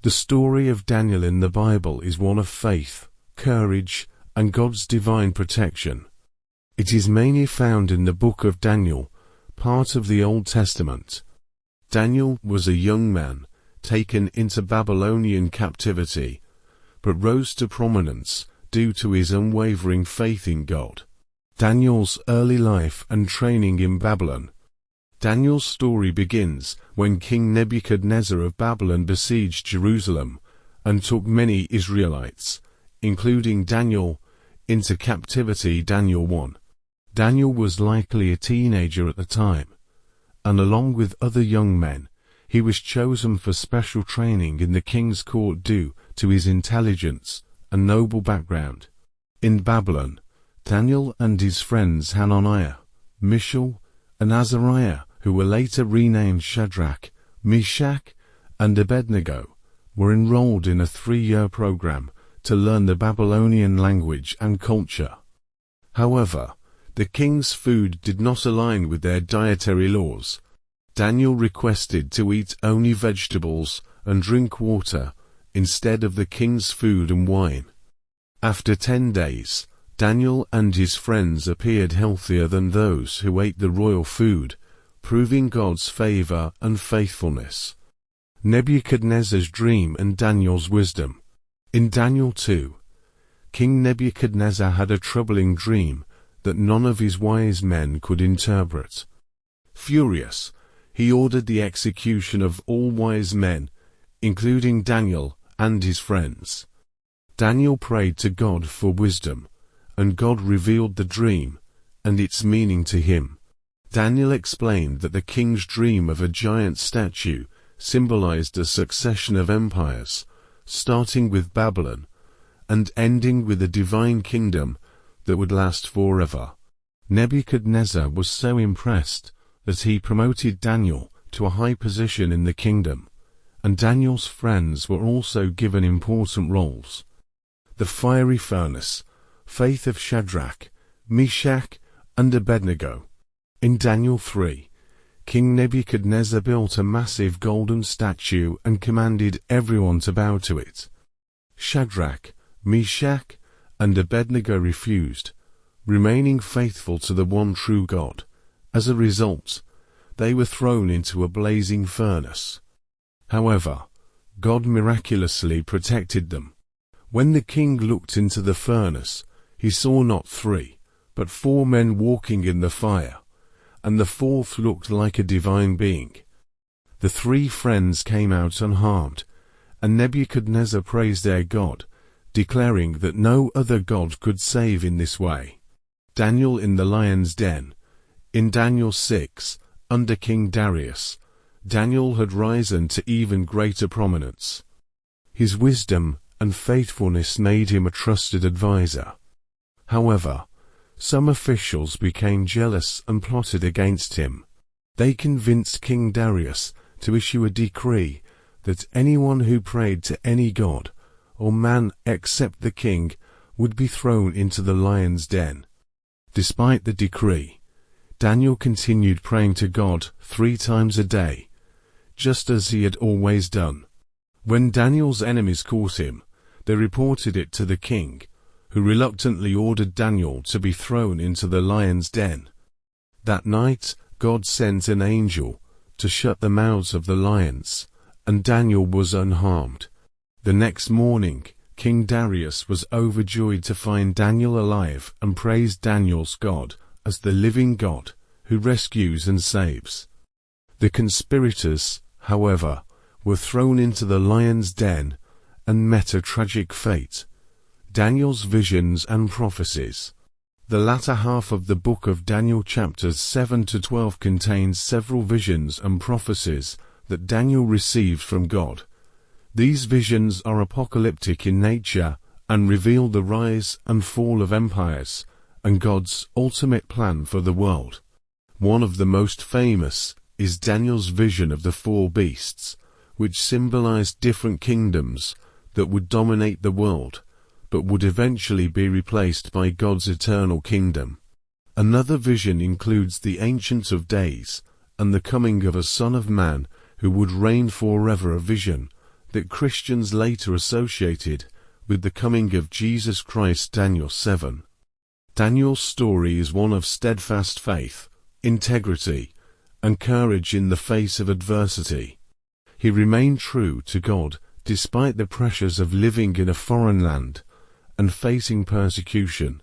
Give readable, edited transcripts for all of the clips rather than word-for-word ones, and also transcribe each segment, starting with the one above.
The story of Daniel in the Bible is one of faith, courage, and God's divine protection. It is mainly found in the book of Daniel, part of the Old Testament. Daniel was a young man, taken into Babylonian captivity, but rose to prominence due to his unwavering faith in God. Daniel's early life and training in Babylon. Daniel's story begins when King Nebuchadnezzar of Babylon besieged Jerusalem and took many Israelites, including Daniel, into captivity. Daniel 1. Daniel was likely a teenager at the time, and along with other young men, he was chosen for special training in the king's court due to his intelligence and noble background. In Babylon, Daniel and his friends Hananiah, Mishael, and Azariah, who were later renamed Shadrach, Meshach, and Abednego, were enrolled in a 3-year program to learn the Babylonian language and culture. However, the king's food did not align with their dietary laws. Daniel requested to eat only vegetables and drink water instead of the king's food and wine. After 10 days, Daniel and his friends appeared healthier than those who ate the royal food, proving God's favor and faithfulness. Nebuchadnezzar's dream and Daniel's wisdom. In Daniel 2, King Nebuchadnezzar had a troubling dream that none of his wise men could interpret. Furious, he ordered the execution of all wise men, including Daniel and his friends. Daniel prayed to God for wisdom, and God revealed the dream and its meaning to him. Daniel explained that the king's dream of a giant statue symbolized a succession of empires, starting with Babylon and ending with a divine kingdom that would last forever. Nebuchadnezzar was so impressed that he promoted Daniel to a high position in the kingdom, and Daniel's friends were also given important roles. The fiery furnace, faith of Shadrach, Meshach, and Abednego. In Daniel 3, King Nebuchadnezzar built a massive golden statue and commanded everyone to bow to it. Shadrach, Meshach, and Abednego refused, remaining faithful to the one true God. As a result, they were thrown into a blazing furnace. However, God miraculously protected them. When the king looked into the furnace, he saw not 3, but 4 men walking in the fire, and the 4th looked like a divine being. The 3 friends came out unharmed, and Nebuchadnezzar praised their God, declaring that no other God could save in this way. Daniel in the lion's den. In Daniel 6, under King Darius, Daniel had risen to even greater prominence. His wisdom and faithfulness made him a trusted advisor. However, some officials became jealous and plotted against him. They convinced King Darius to issue a decree that anyone who prayed to any god or man except the king would be thrown into the lion's den. Despite the decree, Daniel continued praying to God 3 times a day, just as he had always done. When Daniel's enemies caught him, they reported it to the king, who reluctantly ordered Daniel to be thrown into the lion's den. That night, God sent an angel to shut the mouths of the lions, and Daniel was unharmed. The next morning, King Darius was overjoyed to find Daniel alive and praised Daniel's God as the living God who rescues and saves. The conspirators, however, were thrown into the lion's den and met a tragic fate. Daniel's visions and prophecies. The latter half of the book of Daniel chapters 7 to 12 contains several visions and prophecies that Daniel received from God. These visions are apocalyptic in nature and reveal the rise and fall of empires and God's ultimate plan for the world. One of the most famous is Daniel's vision of the 4 beasts, which symbolized different kingdoms that would dominate the world, but would eventually be replaced by God's eternal kingdom. Another vision includes the Ancient of Days and the coming of a Son of Man who would reign forever, a vision that Christians later associated with the coming of Jesus Christ. Daniel 7. Daniel's story is one of steadfast faith, integrity, and courage in the face of adversity. He remained true to God despite the pressures of living in a foreign land and facing persecution.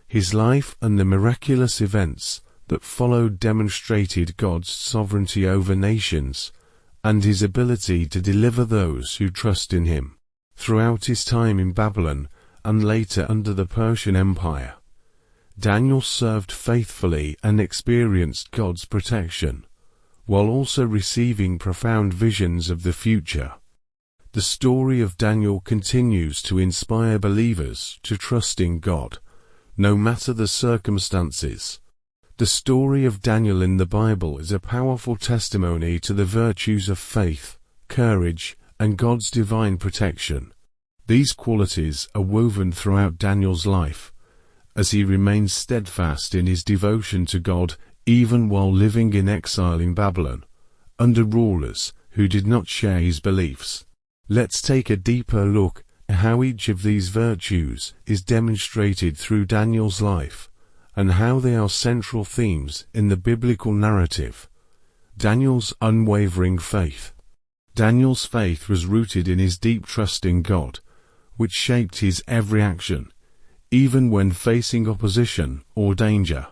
His life and the miraculous events that followed demonstrated God's sovereignty over nations and his ability to deliver those who trust in him. Throughout his time in Babylon and later under the Persian Empire, Daniel served faithfully and experienced God's protection, while also receiving profound visions of the future. The story of Daniel continues to inspire believers to trust in God, no matter the circumstances. The story of Daniel in the Bible is a powerful testimony to the virtues of faith, courage, and God's divine protection. These qualities are woven throughout Daniel's life, as he remains steadfast in his devotion to God even while living in exile in Babylon, under rulers who did not share his beliefs. Let's take a deeper look at how each of these virtues is demonstrated through Daniel's life, and how they are central themes in the biblical narrative. Daniel's unwavering faith. Daniel's faith was rooted in his deep trust in God, which shaped his every action, even when facing opposition or danger.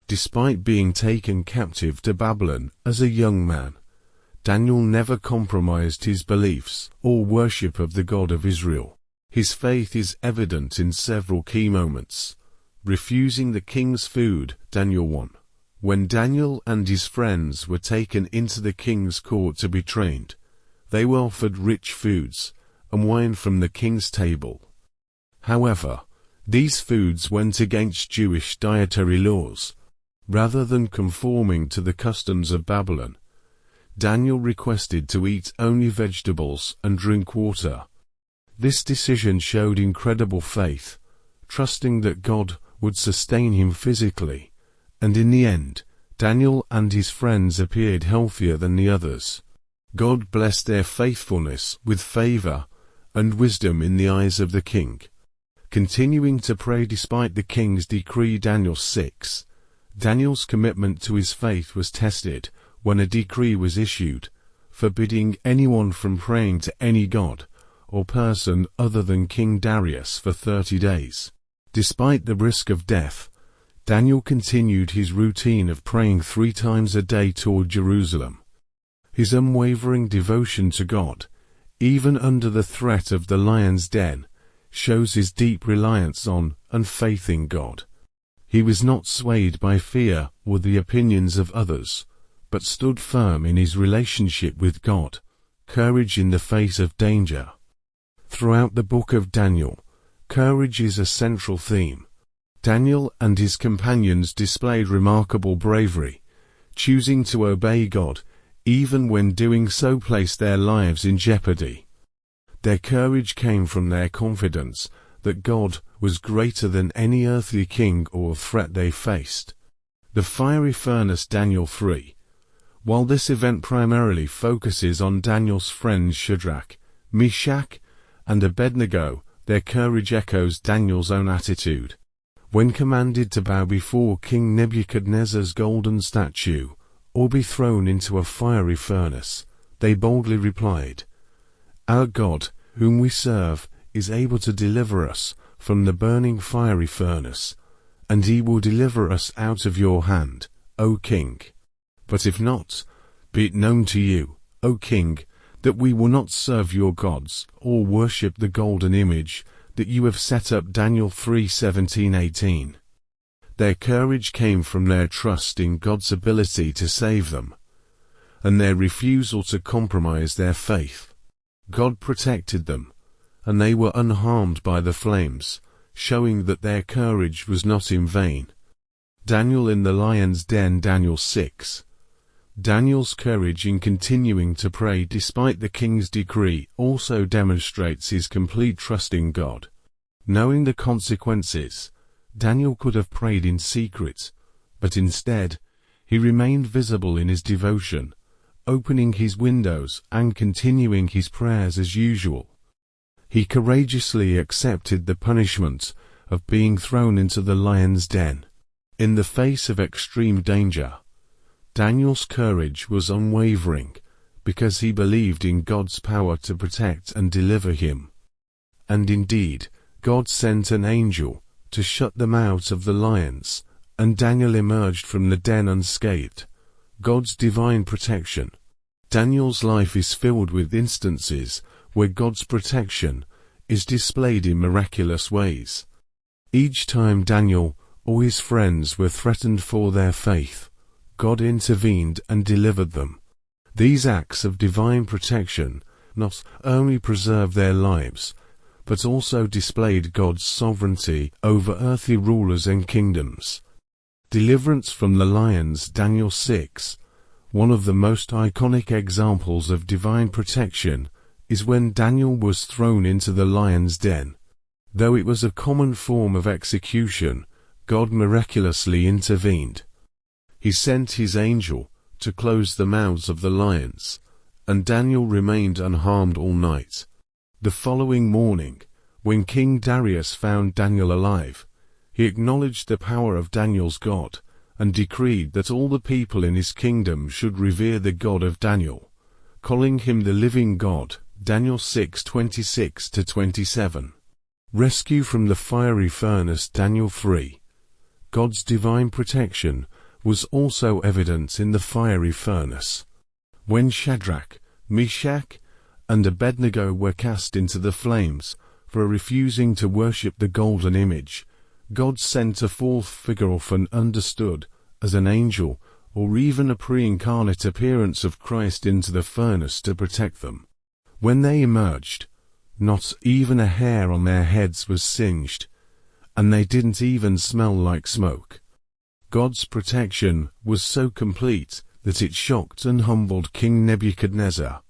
Despite being taken captive to Babylon as a young man, Daniel never compromised his beliefs or worship of the God of Israel. His faith is evident in several key moments. Refusing the king's food, Daniel 1. When Daniel and his friends were taken into the king's court to be trained, they were offered rich foods and wine from the king's table. However, these foods went against Jewish dietary laws. Rather than conforming to the customs of Babylon, Daniel requested to eat only vegetables and drink water. This decision showed incredible faith, trusting that God would sustain him physically, and in the end, Daniel and his friends appeared healthier than the others. God blessed their faithfulness with favor and wisdom in the eyes of the king. Continuing to pray despite the king's decree. Daniel 6. Daniel's commitment to his faith was tested when a decree was issued, forbidding anyone from praying to any god or person other than King Darius for 30 days. Despite the risk of death, Daniel continued his routine of praying 3 times a day toward Jerusalem. His unwavering devotion to God, even under the threat of the lion's den, shows his deep reliance on and faith in God. He was not swayed by fear or the opinions of others, but stood firm in his relationship with God, courage in the face of danger. Throughout the book of Daniel, courage is a central theme. Daniel and his companions displayed remarkable bravery, choosing to obey God, even when doing so placed their lives in jeopardy. Their courage came from their confidence that God was greater than any earthly king or threat they faced. The fiery furnace. Daniel 3. While this event primarily focuses on Daniel's friends Shadrach, Meshach, and Abednego, their courage echoes Daniel's own attitude. When commanded to bow before King Nebuchadnezzar's golden statue, or be thrown into a fiery furnace, they boldly replied, "Our God, whom we serve, is able to deliver us from the burning fiery furnace, and he will deliver us out of your hand, O king. But if not, be it known to you, O king, that we will not serve your gods or worship the golden image that you have set up." Daniel 3:17-18. Their courage came from their trust in God's ability to save them, and their refusal to compromise their faith. God protected them, and they were unharmed by the flames, showing that their courage was not in vain. Daniel in the lion's den. Daniel 6. Daniel's courage in continuing to pray despite the king's decree also demonstrates his complete trust in God. Knowing the consequences, Daniel could have prayed in secret, but instead, he remained visible in his devotion, opening his windows and continuing his prayers as usual. He courageously accepted the punishment of being thrown into the lion's den. In the face of extreme danger, Daniel's courage was unwavering because he believed in God's power to protect and deliver him. And indeed, God sent an angel to shut the mouths of the lions, and Daniel emerged from the den unscathed. God's divine protection. Daniel's life is filled with instances where God's protection is displayed in miraculous ways. Each time Daniel or his friends were threatened for their faith, God intervened and delivered them. These acts of divine protection not only preserved their lives, but also displayed God's sovereignty over earthly rulers and kingdoms. Deliverance from the lions, Daniel 6. One of the most iconic examples of divine protection is when Daniel was thrown into the lion's den. Though it was a common form of execution, God miraculously intervened. He sent his angel to close the mouths of the lions, and Daniel remained unharmed all night. The following morning, when King Darius found Daniel alive, he acknowledged the power of Daniel's God, and decreed that all the people in his kingdom should revere the God of Daniel, calling him the living God. Daniel 6:26-27. Rescue from the fiery furnace, Daniel 3. God's divine protection was also evident in the fiery furnace. When Shadrach, Meshach, and Abednego were cast into the flames for refusing to worship the golden image, God sent a fourth figure, often understood as an angel or even a pre-incarnate appearance of Christ, into the furnace to protect them. When they emerged, not even a hair on their heads was singed, and they didn't even smell like smoke. God's protection was so complete that it shocked and humbled King Nebuchadnezzar,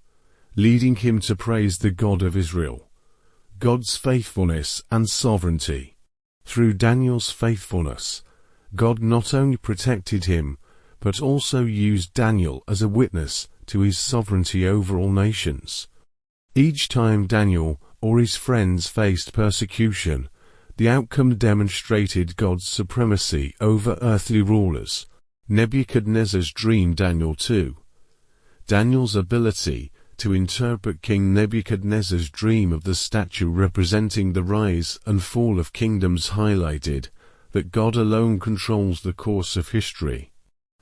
leading him to praise the God of Israel. God's faithfulness and sovereignty. Through Daniel's faithfulness, God not only protected him, but also used Daniel as a witness to his sovereignty over all nations. Each time Daniel or his friends faced persecution, the outcome demonstrated God's supremacy over earthly rulers. Nebuchadnezzar's dream, Daniel 2. Daniel's ability to interpret King Nebuchadnezzar's dream of the statue representing the rise and fall of kingdoms highlighted that God alone controls the course of history.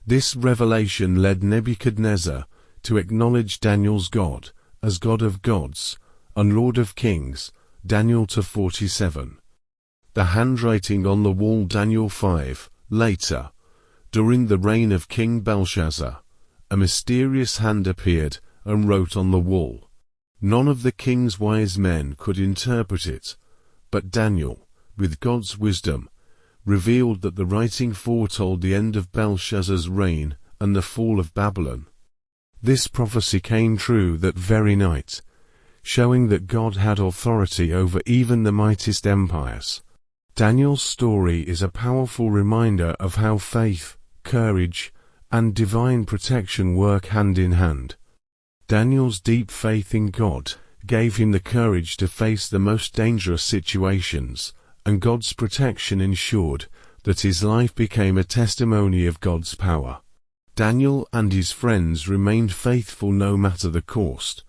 This revelation led Nebuchadnezzar to acknowledge Daniel's God as God of gods and Lord of kings. Daniel 2:47. The handwriting on the wall, Daniel 5. Later, during the reign of King Belshazzar, a mysterious hand appeared and wrote on the wall. None of the king's wise men could interpret it, but Daniel, with God's wisdom, revealed that the writing foretold the end of Belshazzar's reign and the fall of Babylon. This prophecy came true that very night, showing that God had authority over even the mightiest empires. Daniel's story is a powerful reminder of how faith, courage, and divine protection work hand in hand. Daniel's deep faith in God gave him the courage to face the most dangerous situations, and God's protection ensured that his life became a testimony of God's power. Daniel and his friends remained faithful no matter the cost,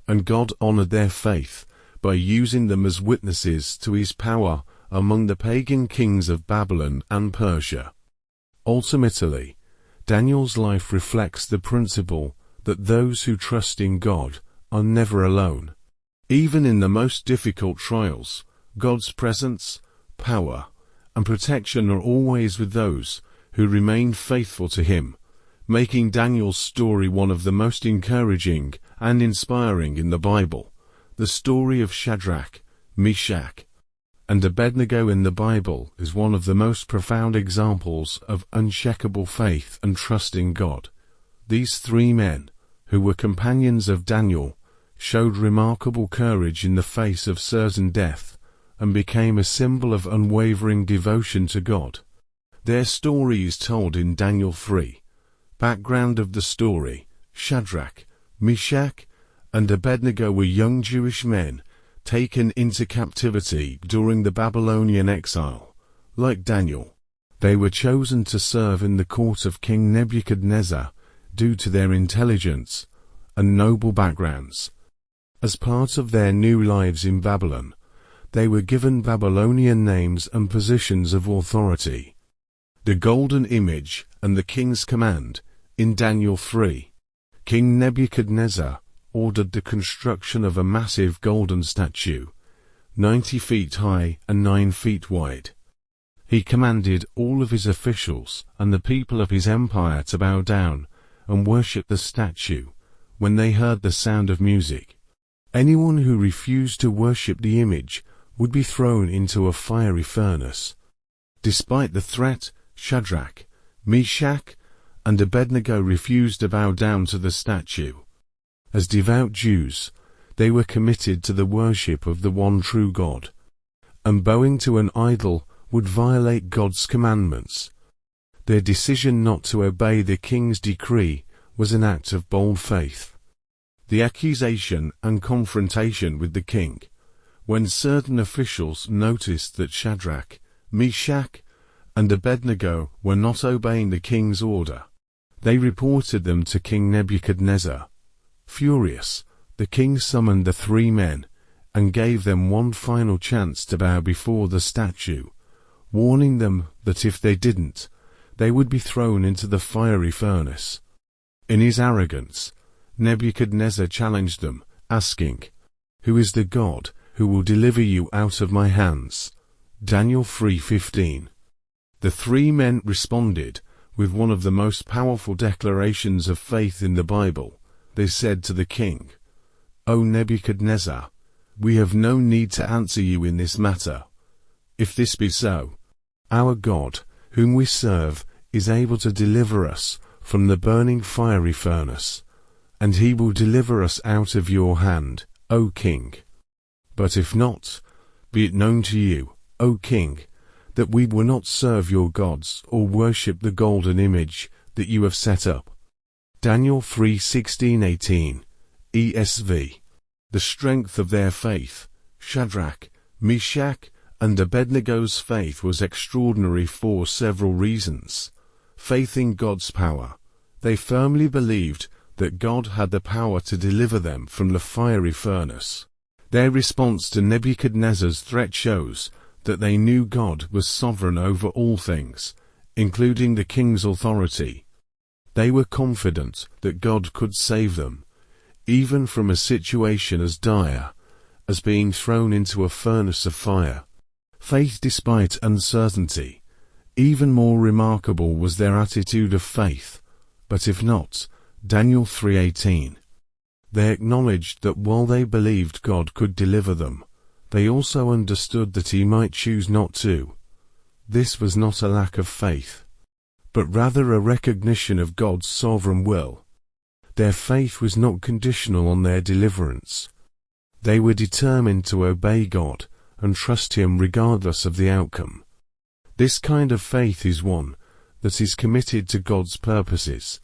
and God honored their faith by using them as witnesses to his power among the pagan kings of Babylon and Persia. Ultimately, Daniel's life reflects the principle that those who trust in God are never alone. Even in the most difficult trials, God's presence, power, and protection are always with those who remain faithful to him, making Daniel's story one of the most encouraging and inspiring in the Bible. The story of Shadrach, Meshach, and Abednego in the Bible is one of the most profound examples of unshakable faith and trust in God. These three men, who were companions of Daniel, showed remarkable courage in the face of certain death, and became a symbol of unwavering devotion to God. Their story is told in Daniel 3. Background of the story: Shadrach, Meshach, and Abednego were young Jewish men taken into captivity during the Babylonian exile. Like Daniel, they were chosen to serve in the court of King Nebuchadnezzar due to their intelligence and noble backgrounds. As part of their new lives in Babylon, they were given Babylonian names and positions of authority. The golden image and the king's command. In Daniel 3, King Nebuchadnezzar ordered the construction of a massive golden statue, 90 feet high and 9 feet wide. He commanded all of his officials and the people of his empire to bow down and worship the statue when they heard the sound of music. Anyone who refused to worship the image would be thrown into a fiery furnace. Despite the threat, Shadrach, Meshach, and Abednego refused to bow down to the statue. As devout Jews, they were committed to the worship of the one true God, and bowing to an idol would violate God's commandments. Their decision not to obey the king's decree was an act of bold faith. The accusation and confrontation with the king. When certain officials noticed that Shadrach, Meshach, and Abednego were not obeying the king's order, they reported them to King Nebuchadnezzar. Furious, the king summoned the 3 men and gave them one final chance to bow before the statue, warning them that if they didn't, they would be thrown into the fiery furnace. In his arrogance, Nebuchadnezzar challenged them, asking, "Who is the God who will deliver you out of my hands?" Daniel 3:15. The 3 men responded with one of the most powerful declarations of faith in the Bible. They said to the king, "O Nebuchadnezzar, we have no need to answer you in this matter. If this be so, our God, whom we serve, is able to deliver us from the burning fiery furnace, and he will deliver us out of your hand, O king. But if not, be it known to you, O king, that we will not serve your gods or worship the golden image that you have set up." Daniel 3:16-18, ESV. The strength of their faith. Shadrach, Meshach, and Abednego's faith was extraordinary for several reasons. Faith in God's power. They firmly believed that God had the power to deliver them from the fiery furnace. Their response to Nebuchadnezzar's threat shows that they knew God was sovereign over all things, including the king's authority. They were confident that God could save them, even from a situation as dire as being thrown into a furnace of fire. Faith despite uncertainty. Even more remarkable was their attitude of faith. But if not, Daniel 3:18. They acknowledged that while they believed God could deliver them, they also understood that he might choose not to. This was not a lack of faith, but rather a recognition of God's sovereign will. Their faith was not conditional on their deliverance. They were determined to obey God and trust him regardless of the outcome. This kind of faith is one that is committed to God's purposes,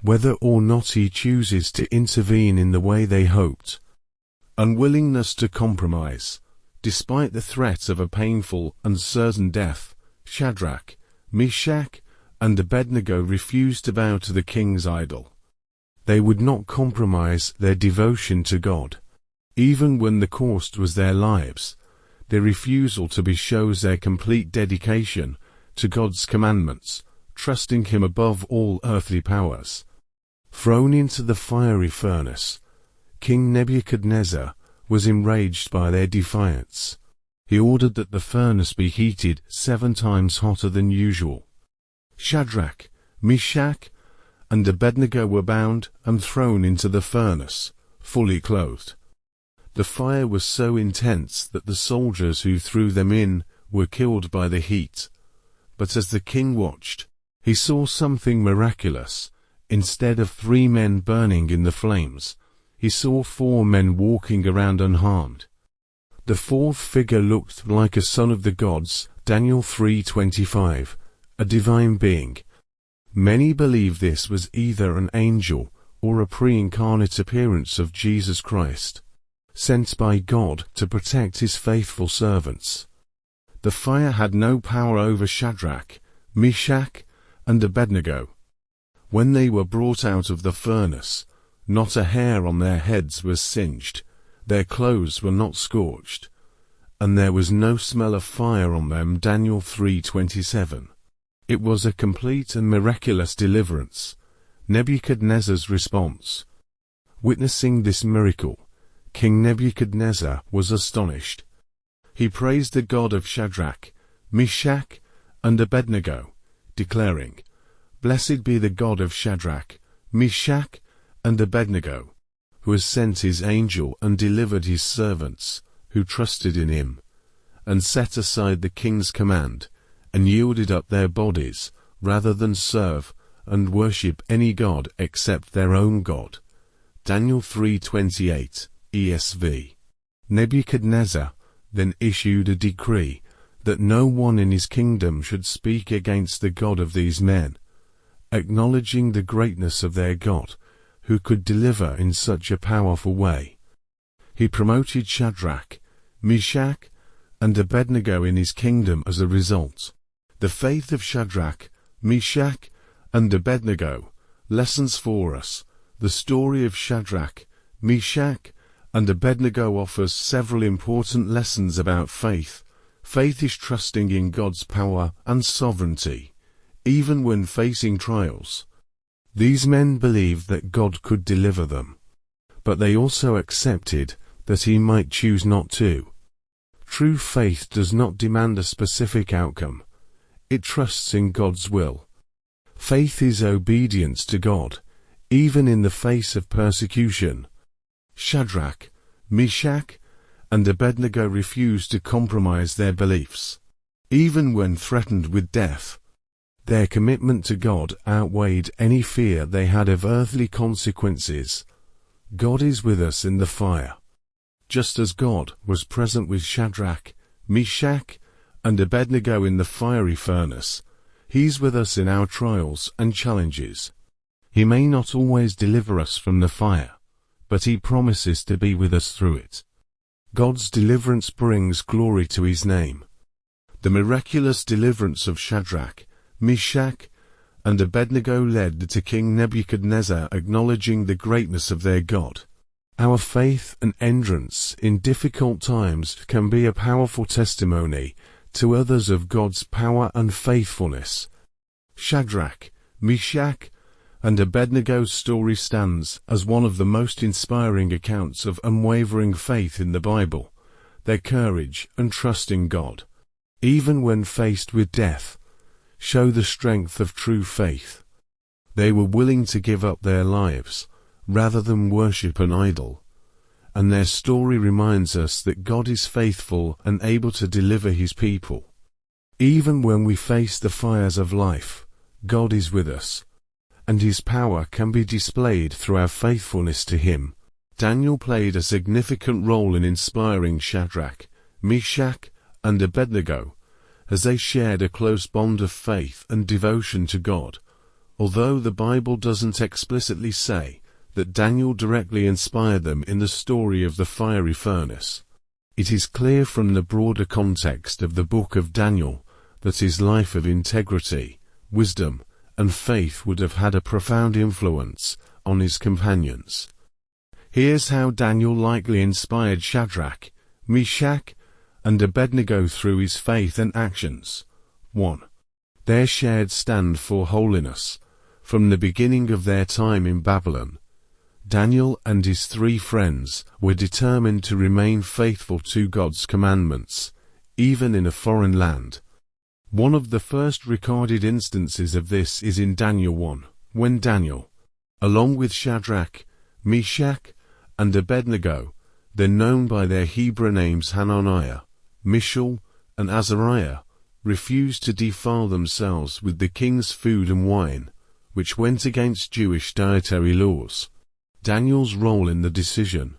whether or not he chooses to intervene in the way they hoped. Unwillingness to compromise. Despite the threat of a painful and certain death, Shadrach, Meshach, and Abednego refused to bow to the king's idol. They would not compromise their devotion to God. Even when the cost was their lives, their refusal to be shows their complete dedication to God's commandments, trusting him above all earthly powers. Thrown into the fiery furnace, King Nebuchadnezzar was enraged by their defiance. He ordered that the furnace be heated 7 times hotter than usual. Shadrach, Meshach, and Abednego were bound and thrown into the furnace, fully clothed. The fire was so intense that the soldiers who threw them in were killed by the heat. But as the king watched, he saw something miraculous. Instead of 3 men burning in the flames, he saw 4 men walking around unharmed. The 4th figure looked like a son of the gods, Daniel 3:25, a divine being. Many believe this was either an angel or a pre-incarnate appearance of Jesus Christ, sent by God to protect his faithful servants. The fire had no power over Shadrach, Meshach, and Abednego. When they were brought out of the furnace, not a hair on their heads was singed, their clothes were not scorched, and there was no smell of fire on them. Daniel 3:27. It was a complete and miraculous deliverance. Nebuchadnezzar's response. Witnessing this miracle, King Nebuchadnezzar was astonished. He praised the God of Shadrach, Meshach, and Abednego, declaring, "Blessed be the God of Shadrach, Meshach, and Abednego, who has sent his angel and delivered his servants, who trusted in him, and set aside the king's command, and yielded up their bodies, rather than serve and worship any god except their own God." Daniel 3:28, ESV. Nebuchadnezzar then issued a decree that no one in his kingdom should speak against the God of these men, acknowledging the greatness of their God, who could deliver in such a powerful way. He promoted Shadrach, Meshach, and Abednego in his kingdom as a result. The faith of Shadrach, Meshach, and Abednego. Lessons for us. The story of Shadrach, Meshach, and Abednego offers several important lessons about faith. Faith is trusting in God's power and sovereignty, even when facing trials. These men believed that God could deliver them, but they also accepted that he might choose not to. True faith does not demand a specific outcome. It trusts in God's will. Faith is obedience to God, even in the face of persecution. Shadrach, Meshach, and Abednego refused to compromise their beliefs, even when threatened with death. Their commitment to God outweighed any fear they had of earthly consequences. God is with us in the fire. Just as God was present with Shadrach, Meshach, and Abednego in the fiery furnace, He's with us in our trials and challenges. He may not always deliver us from the fire, but He promises to be with us through it. God's deliverance brings glory to His name. The miraculous deliverance of Shadrach, Meshach, and Abednego led to King Nebuchadnezzar acknowledging the greatness of their God. Our faith and endurance in difficult times can be a powerful testimony to others of God's power and faithfulness. Shadrach, Meshach, and Abednego's story stands as one of the most inspiring accounts of unwavering faith in the Bible. Their courage and trust in God, even when faced with death, show the strength of true faith. They were willing to give up their lives rather than worship an idol, and their story reminds us that God is faithful and able to deliver His people. Even when we face the fires of life, God is with us, and His power can be displayed through our faithfulness to Him. Daniel played a significant role in inspiring Shadrach, Meshach, and Abednego, as they shared a close bond of faith and devotion to God. Although the Bible doesn't explicitly say that Daniel directly inspired them in the story of the fiery furnace, it is clear from the broader context of the book of Daniel that his life of integrity, wisdom, and faith would have had a profound influence on his companions. Here's how Daniel likely inspired Shadrach, Meshach, and Abednego through his faith and actions. 1. Their shared stand for holiness. From the beginning of their time in Babylon, Daniel and his 3 friends were determined to remain faithful to God's commandments, even in a foreign land. One of the first recorded instances of this is in Daniel 1, when Daniel, along with Shadrach, Meshach, and Abednego, then known by their Hebrew names Hananiah, Mishael, and Azariah, refused to defile themselves with the king's food and wine, which went against Jewish dietary laws. Daniel's role in the decision.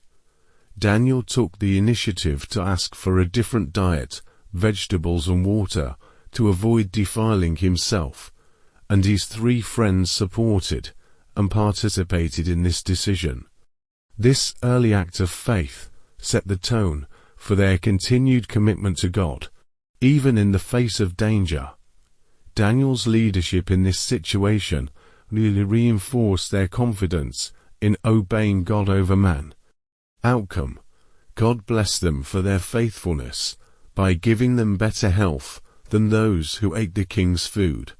Daniel took the initiative to ask for a different diet, vegetables and water, to avoid defiling himself, and his 3 friends supported, and participated in this decision. This early act of faith set the tone for their continued commitment to God, even in the face of danger. Daniel's leadership in this situation really reinforced their confidence in obeying God over man. Outcome: God blessed them for their faithfulness by giving them better health than those who ate the king's food,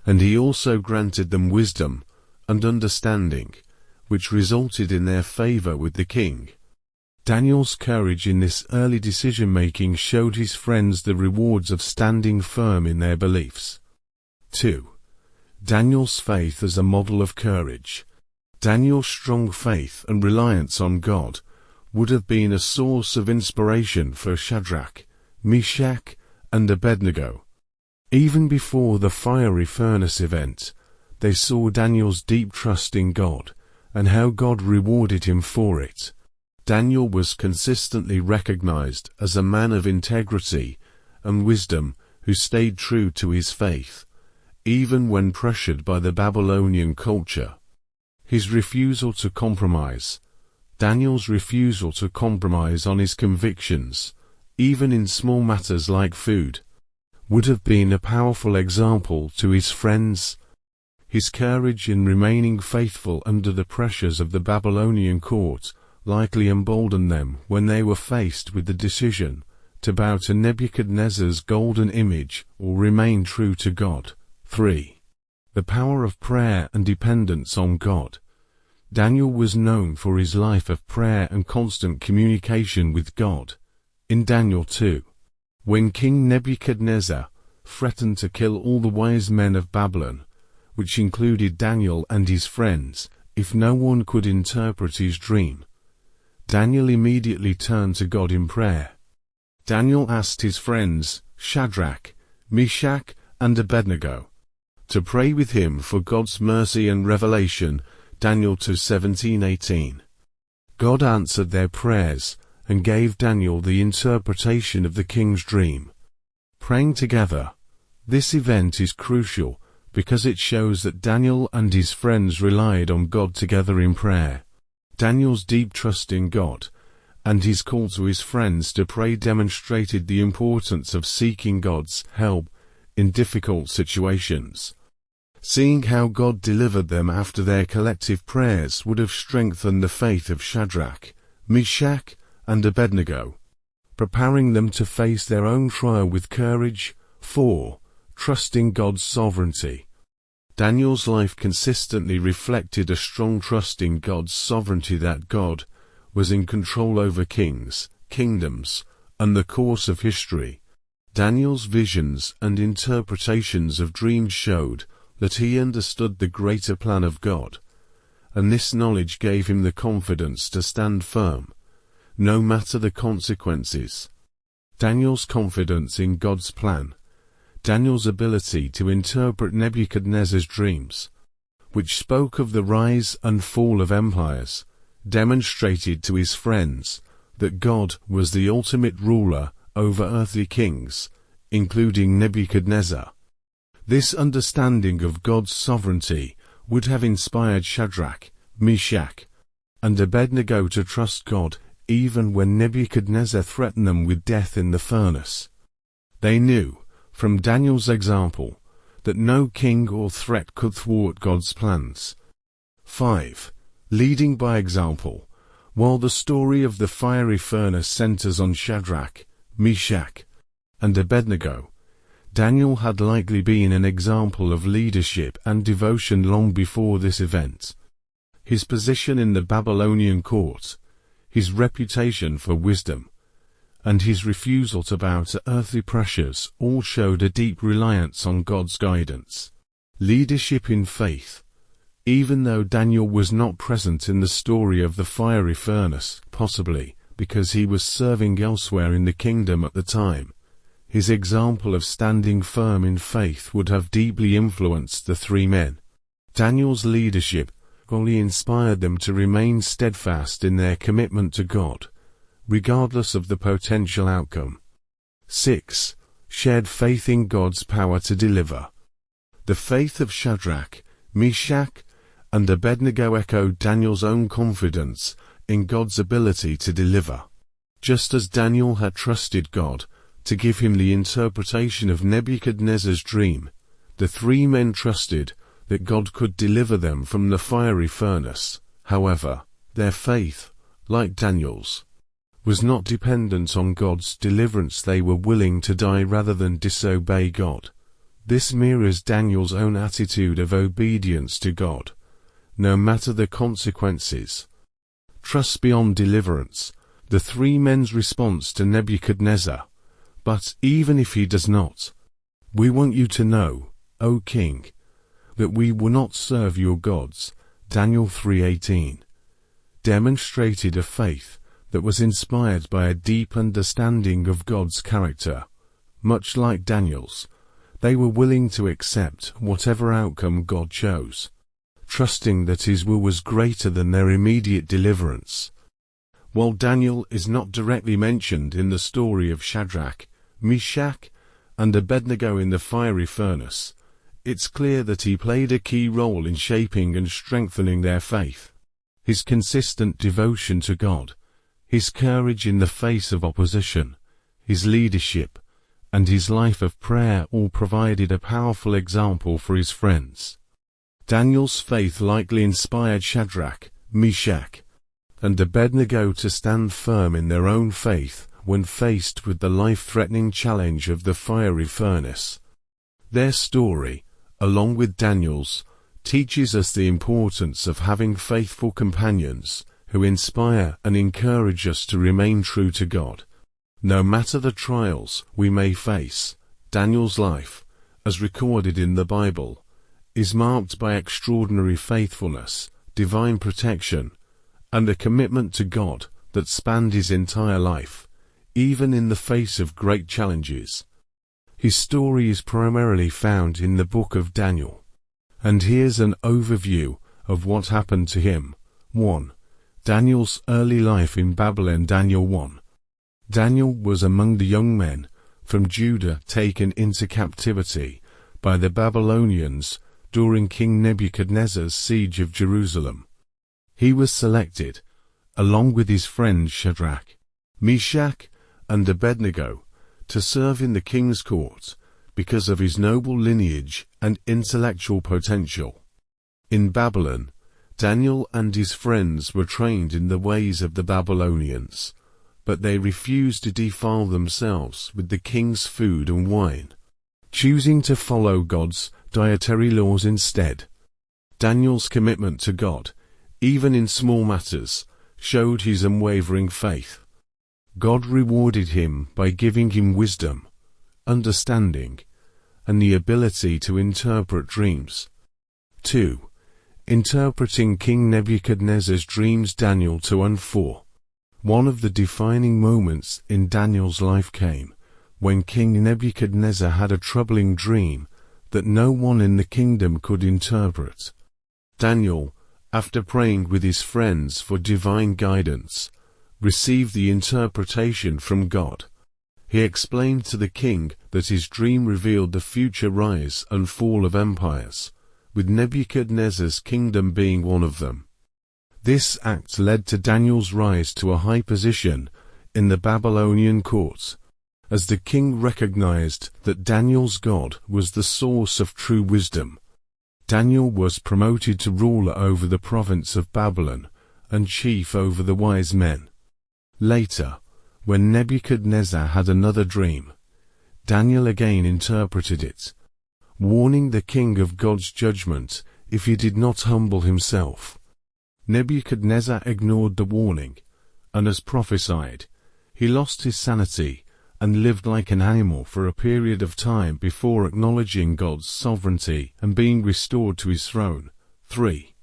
and he also granted them wisdom and understanding, which resulted in their favor with the king. Daniel's courage in this early decision-making showed his friends the rewards of standing firm in their beliefs. 2. Daniel's faith as a model of courage. Daniel's strong faith and reliance on God would have been a source of inspiration for Shadrach, Meshach, and Abednego. Even before the fiery furnace event, they saw Daniel's deep trust in God and how God rewarded him for it. Daniel was consistently recognized as a man of integrity and wisdom who stayed true to his faith, even when pressured by the Babylonian culture. His refusal to compromise. Daniel's refusal to compromise on his convictions, even in small matters like food, would have been a powerful example to his friends. His courage in remaining faithful under the pressures of the Babylonian court likely emboldened them when they were faced with the decision to bow to Nebuchadnezzar's golden image or remain true to God. 3. The power of prayer and dependence on God. Daniel was known for his life of prayer and constant communication with God. In Daniel 2, when King Nebuchadnezzar threatened to kill all the wise men of Babylon, which included Daniel and his friends, if no one could interpret his dream, Daniel immediately turned to God in prayer. Daniel asked his friends, Shadrach, Meshach, and Abednego, to pray with him for God's mercy and revelation. Daniel 2:17-18. God answered their prayers and gave Daniel the interpretation of the king's dream. Praying together. This event is crucial because it shows that Daniel and his friends relied on God together in prayer. Daniel's deep trust in God and his call to his friends to pray demonstrated the importance of seeking God's help in difficult situations. Seeing how God delivered them after their collective prayers would have strengthened the faith of Shadrach, Meshach, and Abednego, preparing them to face their own trial with courage. 4. Trusting God's sovereignty. Daniel's life consistently reflected a strong trust in God's sovereignty, that God was in control over kings, kingdoms, and the course of history. Daniel's visions and interpretations of dreams showed that he understood the greater plan of God, and this knowledge gave him the confidence to stand firm, no matter the consequences. Daniel's confidence in God's plan. Daniel's ability to interpret Nebuchadnezzar's dreams, which spoke of the rise and fall of empires, demonstrated to his friends that God was the ultimate ruler over earthly kings, including Nebuchadnezzar. This understanding of God's sovereignty would have inspired Shadrach, Meshach, and Abednego to trust God even when Nebuchadnezzar threatened them with death in the furnace. They knew, from Daniel's example, that no king or threat could thwart God's plans. 5. Leading by example. While the story of the fiery furnace centers on Shadrach, Meshach, and Abednego, Daniel had likely been an example of leadership and devotion long before this event. His position in the Babylonian court, his reputation for wisdom, and his refusal to bow to earthly pressures all showed a deep reliance on God's guidance. Leadership in faith. Even though Daniel was not present in the story of the fiery furnace, possibly because he was serving elsewhere in the kingdom at the time, his example of standing firm in faith would have deeply influenced the three men. Daniel's leadership only inspired them to remain steadfast in their commitment to God, regardless of the potential outcome. 6. Shared faith in God's power to deliver. The faith of Shadrach, Meshach, and Abednego echoed Daniel's own confidence in God's ability to deliver. Just as Daniel had trusted God to give him the interpretation of Nebuchadnezzar's dream, the three men trusted that God could deliver them from the fiery furnace. However, their faith, like Daniel's, was not dependent on God's deliverance. They were willing to die rather than disobey God. This mirrors Daniel's own attitude of obedience to God, no matter the consequences. Trust beyond deliverance, the three men's response to Nebuchadnezzar. But even if he does not, we want you to know, O king, that we will not serve your gods. Daniel 3:18 demonstrated a faith that was inspired by a deep understanding of God's character. Much like Daniel's, they were willing to accept whatever outcome God chose, trusting that his will was greater than their immediate deliverance. While Daniel is not directly mentioned in the story of Shadrach, Meshach, and Abednego in the fiery furnace, it's clear that he played a key role in shaping and strengthening their faith. His consistent devotion to God, his courage in the face of opposition, his leadership, and his life of prayer all provided a powerful example for his friends. Daniel's faith likely inspired Shadrach, Meshach, and Abednego to stand firm in their own faith when faced with the life-threatening challenge of the fiery furnace. Their story, along with Daniel's, teaches us the importance of having faithful companions who inspire and encourage us to remain true to God. No matter the trials we may face, Daniel's life, as recorded in the Bible, is marked by extraordinary faithfulness, divine protection, and a commitment to God that spanned his entire life, even in the face of great challenges. His story is primarily found in the book of Daniel. And here's an overview of what happened to him. 1. Daniel's early life in Babylon. Daniel 1. Daniel was among the young men from Judah taken into captivity by the Babylonians during King Nebuchadnezzar's siege of Jerusalem. He was selected, along with his friends Shadrach, Meshach, and Abednego, to serve in the king's court because of his noble lineage and intellectual potential. In Babylon, Daniel and his friends were trained in the ways of the Babylonians, but they refused to defile themselves with the king's food and wine, choosing to follow God's dietary laws instead. Daniel's commitment to God, even in small matters, showed his unwavering faith. God rewarded him by giving him wisdom, understanding, and the ability to interpret dreams. 2. Interpreting King Nebuchadnezzar's dreams. Daniel 2:4. One of the defining moments in Daniel's life came when King Nebuchadnezzar had a troubling dream that no one in the kingdom could interpret. Daniel, after praying with his friends for divine guidance, received the interpretation from God. He explained to the king that his dream revealed the future rise and fall of empires, with Nebuchadnezzar's kingdom being one of them. This act led to Daniel's rise to a high position in the Babylonian court, as the king recognized that Daniel's God was the source of true wisdom. Daniel was promoted to ruler over the province of Babylon and chief over the wise men. Later, when Nebuchadnezzar had another dream, Daniel again interpreted it, warning the king of God's judgment if he did not humble himself. Nebuchadnezzar ignored the warning, and as prophesied, he lost his sanity and lived like an animal for a period of time before acknowledging God's sovereignty and being restored to his throne. 3.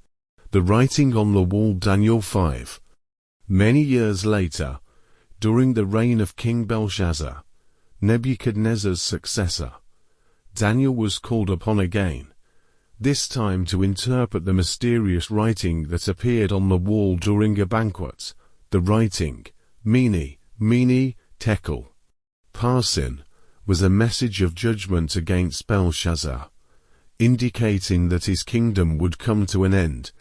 The writing on the wall. Daniel 5. Many years later, during the reign of King Belshazzar, Nebuchadnezzar's successor, Daniel was called upon again, this time to interpret the mysterious writing that appeared on the wall during a banquet. The writing, Mene, Tekel, Parsin, was a message of judgment against Belshazzar, indicating that his kingdom would come to an end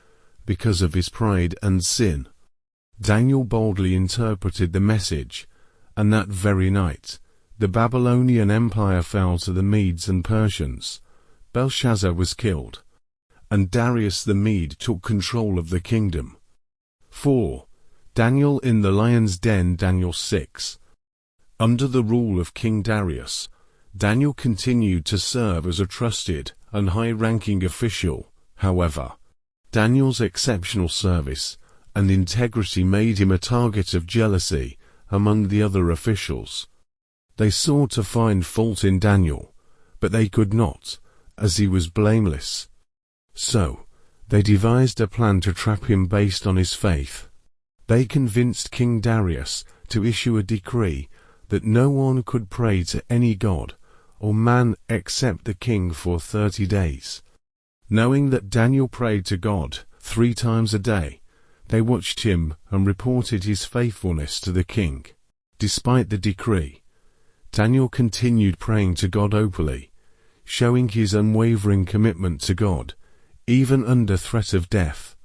because of his pride and sin. Daniel boldly interpreted the message, and that very night, the Babylonian Empire fell to the Medes and Persians. Belshazzar was killed, and Darius the Mede took control of the kingdom. 4. Daniel in the lion's den. Daniel 6. Under the rule of King Darius, Daniel continued to serve as a trusted and high-ranking official. However, Daniel's exceptional service and integrity made him a target of jealousy among the other officials. They sought to find fault in Daniel, but they could not, as he was blameless. So, they devised a plan to trap him based on his faith. They convinced King Darius to issue a decree that no one could pray to any god or man except the king for 30 days. Knowing that Daniel prayed to God 3 times a day, they watched him and reported his faithfulness to the king. Despite the decree, Daniel continued praying to God openly, showing his unwavering commitment to God, even under threat of death.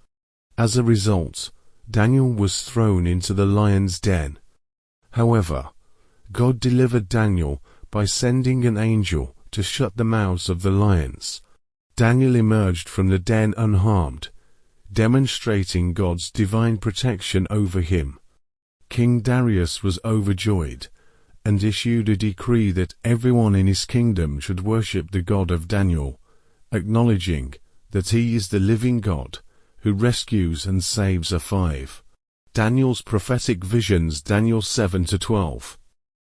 As a result, Daniel was thrown into the lion's den. However, God delivered Daniel by sending an angel to shut the mouths of the lions. Daniel emerged from the den unharmed, demonstrating God's divine protection over him. King Darius was overjoyed and issued a decree that everyone in his kingdom should worship the God of Daniel, acknowledging that he is the living God who rescues and saves. 5. Daniel's prophetic visions. Daniel 7-12.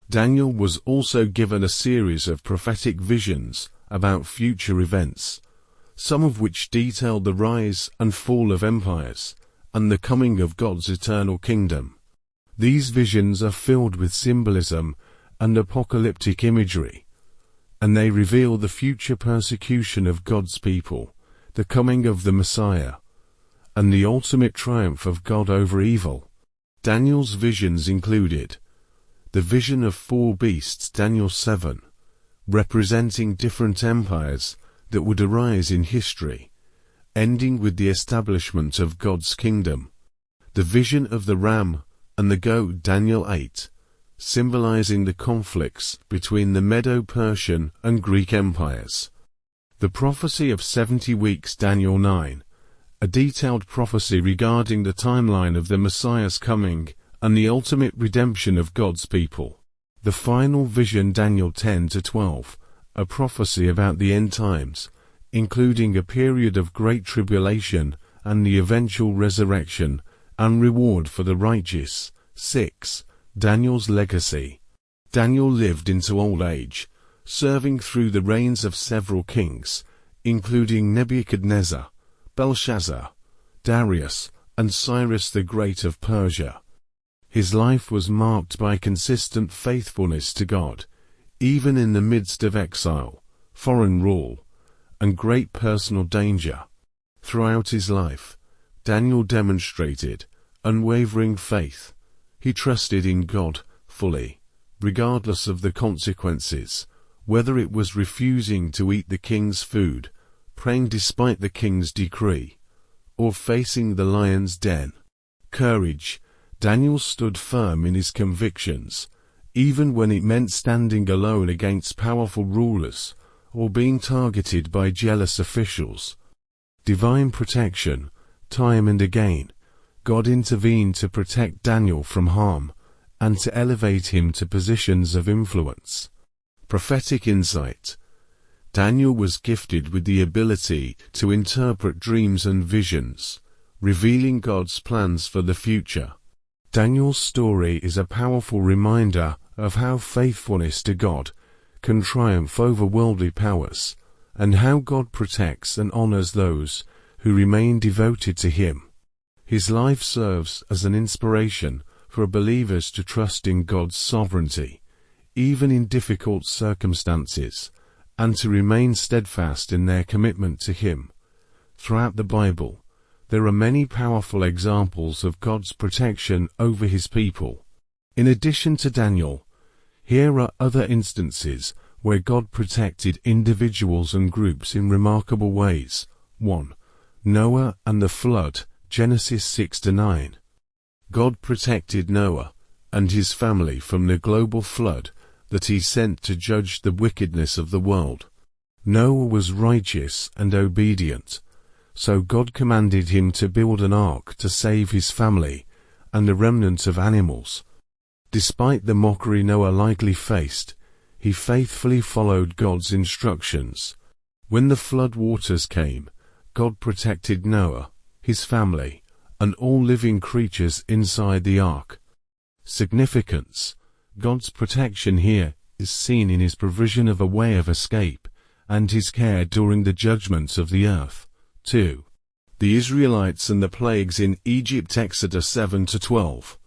Daniel was also given a series of prophetic visions about future events, some of which detailed the rise and fall of empires and the coming of God's eternal kingdom. These visions are filled with symbolism and apocalyptic imagery, and they reveal the future persecution of God's people, the coming of the Messiah, and the ultimate triumph of God over evil. Daniel's visions included the vision of 4 beasts. Daniel 7, representing different empires that would arise in history, ending with the establishment of God's kingdom. The vision of the ram and the goat. Daniel 8, symbolizing the conflicts between the Medo-Persian and Greek empires. The prophecy of 70 weeks. Daniel 9, a detailed prophecy regarding the timeline of the Messiah's coming and the ultimate redemption of God's people. The final vision. Daniel 10-12, a prophecy about the end times, including a period of great tribulation and the eventual resurrection and reward for the righteous. 6. Daniel's legacy. Daniel lived into old age, serving through the reigns of several kings, including Nebuchadnezzar, Belshazzar, Darius, and Cyrus the Great of Persia. His life was marked by consistent faithfulness to God, even in the midst of exile, foreign rule, and great personal danger. Throughout his life, Daniel demonstrated unwavering faith. He trusted in God fully, regardless of the consequences, whether it was refusing to eat the king's food, praying despite the king's decree, or facing the lion's den. Courage. Daniel stood firm in his convictions, even when it meant standing alone against powerful rulers or being targeted by jealous officials. Divine protection. Time and again, God intervened to protect Daniel from harm and to elevate him to positions of influence. Prophetic insight. Daniel was gifted with the ability to interpret dreams and visions, revealing God's plans for the future. Daniel's story is a powerful reminder of how faithfulness to God can triumph over worldly powers, and how God protects and honors those who remain devoted to Him. His life serves as an inspiration for believers to trust in God's sovereignty, even in difficult circumstances, and to remain steadfast in their commitment to Him. Throughout the Bible, there are many powerful examples of God's protection over His people. In addition to Daniel, here are other instances where God protected individuals and groups in remarkable ways. 1. Noah and the flood. Genesis 6-9. God protected Noah and his family from the global flood that he sent to judge the wickedness of the world. Noah was righteous and obedient, so God commanded him to build an ark to save his family and the remnant of animals. Despite the mockery Noah likely faced, he faithfully followed God's instructions. When the flood waters came, God protected Noah, his family, and all living creatures inside the ark. Significance: God's protection here is seen in his provision of a way of escape and his care during the judgments of the earth. 2. The Israelites and the plagues in Egypt. Exodus 7-12.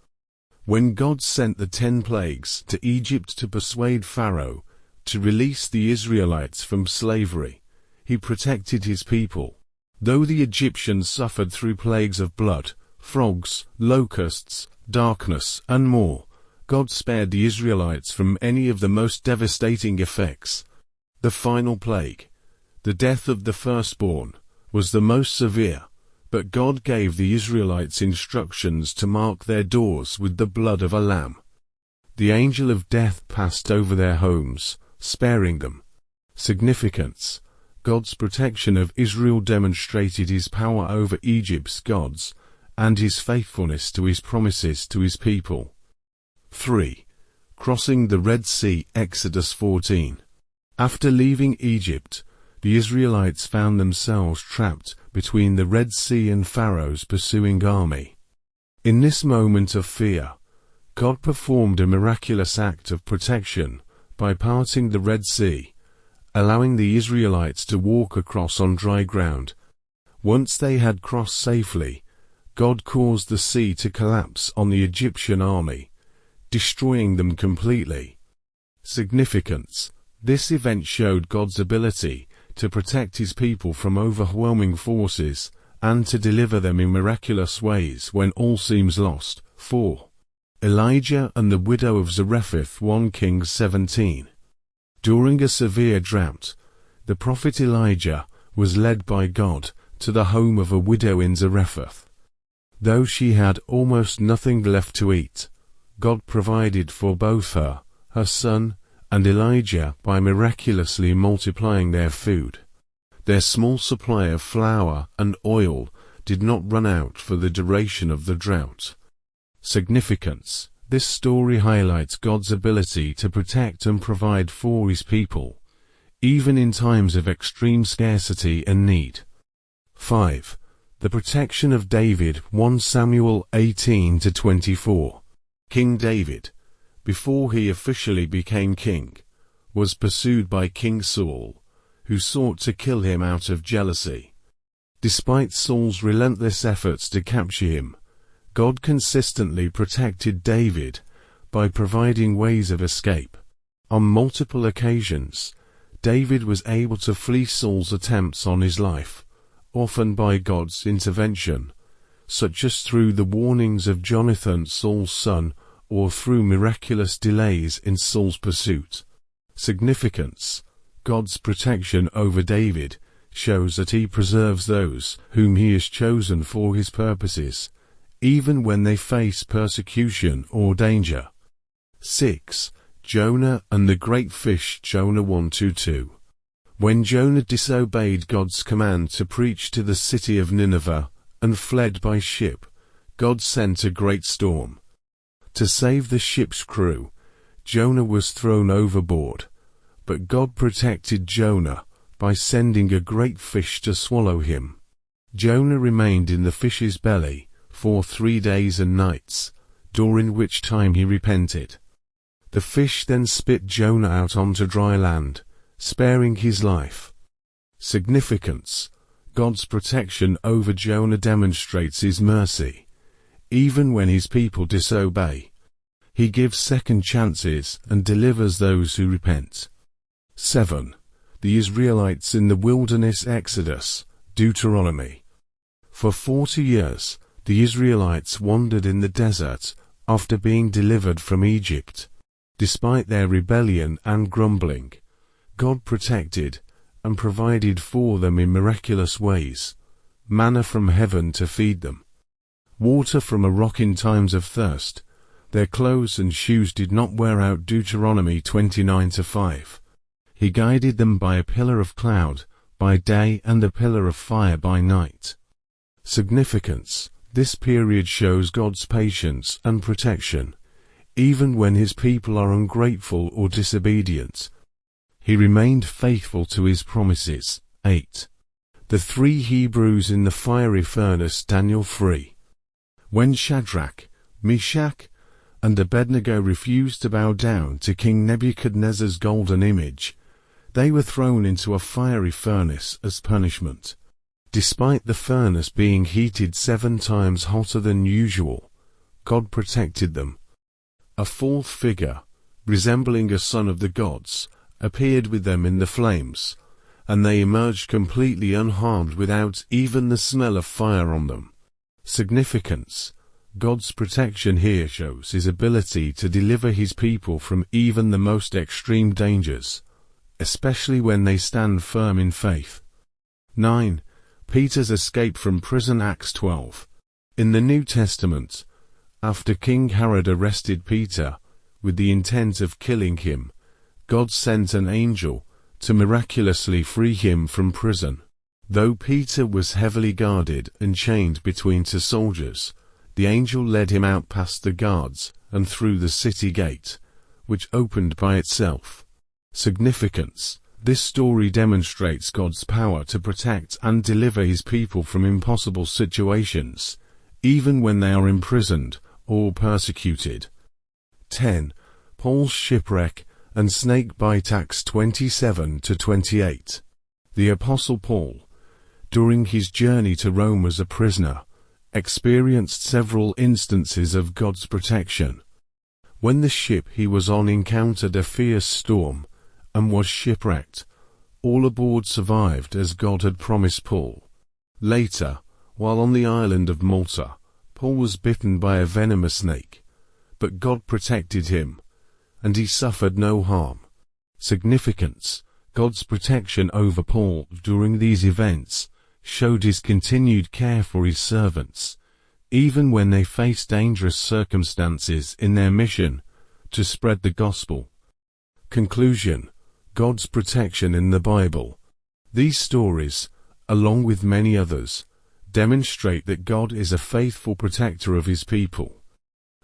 When God sent the 10 plagues to Egypt to persuade Pharaoh to release the Israelites from slavery, he protected his people. Though the Egyptians suffered through plagues of blood, frogs, locusts, darkness, and more, God spared the Israelites from any of the most devastating effects. The final plague, the death of the firstborn, was the most severe, but God gave the Israelites instructions to mark their doors with the blood of a lamb. The angel of death passed over their homes, sparing them. Significance: God's protection of Israel demonstrated his power over Egypt's gods and his faithfulness to his promises to his people. 3. Crossing the Red Sea. Exodus 14. After leaving Egypt, the Israelites found themselves trapped between the Red Sea and Pharaoh's pursuing army. In this moment of fear, God performed a miraculous act of protection by parting the Red Sea, allowing the Israelites to walk across on dry ground. Once they had crossed safely, God caused the sea to collapse on the Egyptian army, destroying them completely. Significance: this event showed God's ability to protect his people from overwhelming forces and to deliver them in miraculous ways when all seems lost. 4. Elijah and the widow of Zarephath. 1 Kings 17. During a severe drought, the prophet Elijah was led by God to the home of a widow in Zarephath. Though she had almost nothing left to eat, God provided for both her, her son, and Elijah by miraculously multiplying their food. Their small supply of flour and oil did not run out for the duration of the drought. Significance: this story highlights God's ability to protect and provide for his people, even in times of extreme scarcity and need. 5. The protection of David. 1 Samuel 18-24. King David, before he officially became king, was pursued by King Saul, who sought to kill him out of jealousy. Despite Saul's relentless efforts to capture him, God consistently protected David by providing ways of escape. On multiple occasions, David was able to flee Saul's attempts on his life, often by God's intervention, such as through the warnings of Jonathan, Saul's son, or through miraculous delays in Saul's pursuit. Significance: God's protection over David shows that he preserves those whom he has chosen for his purposes, even when they face persecution or danger. 6. Jonah and the great fish. Jonah 1-2. When Jonah disobeyed God's command to preach to the city of Nineveh and fled by ship, God sent a great storm. To save the ship's crew, Jonah was thrown overboard, but God protected Jonah by sending a great fish to swallow him. Jonah remained in the fish's belly for 3 days and nights, during which time he repented. The fish then spit Jonah out onto dry land, sparing his life. Significance: God's protection over Jonah demonstrates his mercy, even when his people disobey. He gives second chances and delivers those who repent. 7. The Israelites in the wilderness. Exodus, Deuteronomy. For 40 years, the Israelites wandered in the desert after being delivered from Egypt. Despite their rebellion and grumbling, God protected and provided for them in miraculous ways, manna from heaven to feed them, water from a rock in times of thirst. Their clothes and shoes did not wear out. Deuteronomy 29:5. He guided them by a pillar of cloud by day and a pillar of fire by night. Significance: this period shows God's patience and protection. Even when his people are ungrateful or disobedient, he remained faithful to his promises. 8. The three Hebrews in the fiery furnace. Daniel 3. When Shadrach, Meshach, and Abednego refused to bow down to King Nebuchadnezzar's golden image, they were thrown into a fiery furnace as punishment. Despite the furnace being heated 7 times hotter than usual, God protected them. A fourth figure, resembling a son of the gods, appeared with them in the flames, and they emerged completely unharmed without even the smell of fire on them. Significance: God's protection here shows his ability to deliver his people from even the most extreme dangers, especially when they stand firm in faith. 9. Peter's escape from prison. Acts 12. In the New Testament, after King Herod arrested Peter with the intent of killing him, God sent an angel to miraculously free him from prison. Though Peter was heavily guarded and chained between 2 soldiers, the angel led him out past the guards and through the city gate, which opened by itself. Significance: this story demonstrates God's power to protect and deliver his people from impossible situations, even when they are imprisoned or persecuted. 10. Paul's shipwreck and snake bite. Acts 27-28. The Apostle Paul, during his journey to Rome as a prisoner, experienced several instances of God's protection. When the ship he was on encountered a fierce storm and was shipwrecked, all aboard survived as God had promised Paul. Later, while on the island of Malta, Paul was bitten by a venomous snake, but God protected him, and he suffered no harm. Significance: God's protection over Paul during these events showed his continued care for his servants, even when they faced dangerous circumstances in their mission to spread the gospel. Conclusion: God's protection in the Bible. These stories, along with many others, demonstrate that God is a faithful protector of his people.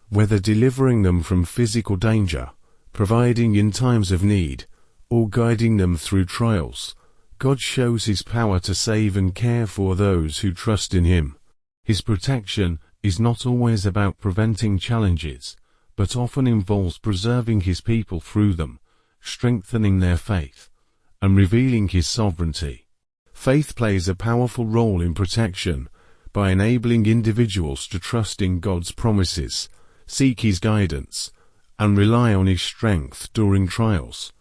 Whether delivering them from physical danger, providing in times of need, or guiding them through trials, God shows his power to save and care for those who trust in him. His protection is not always about preventing challenges, but often involves preserving his people through them, strengthening their faith, and revealing his sovereignty. Faith plays a powerful role in protection by enabling individuals to trust in God's promises, seek his guidance, and rely on his strength during trials.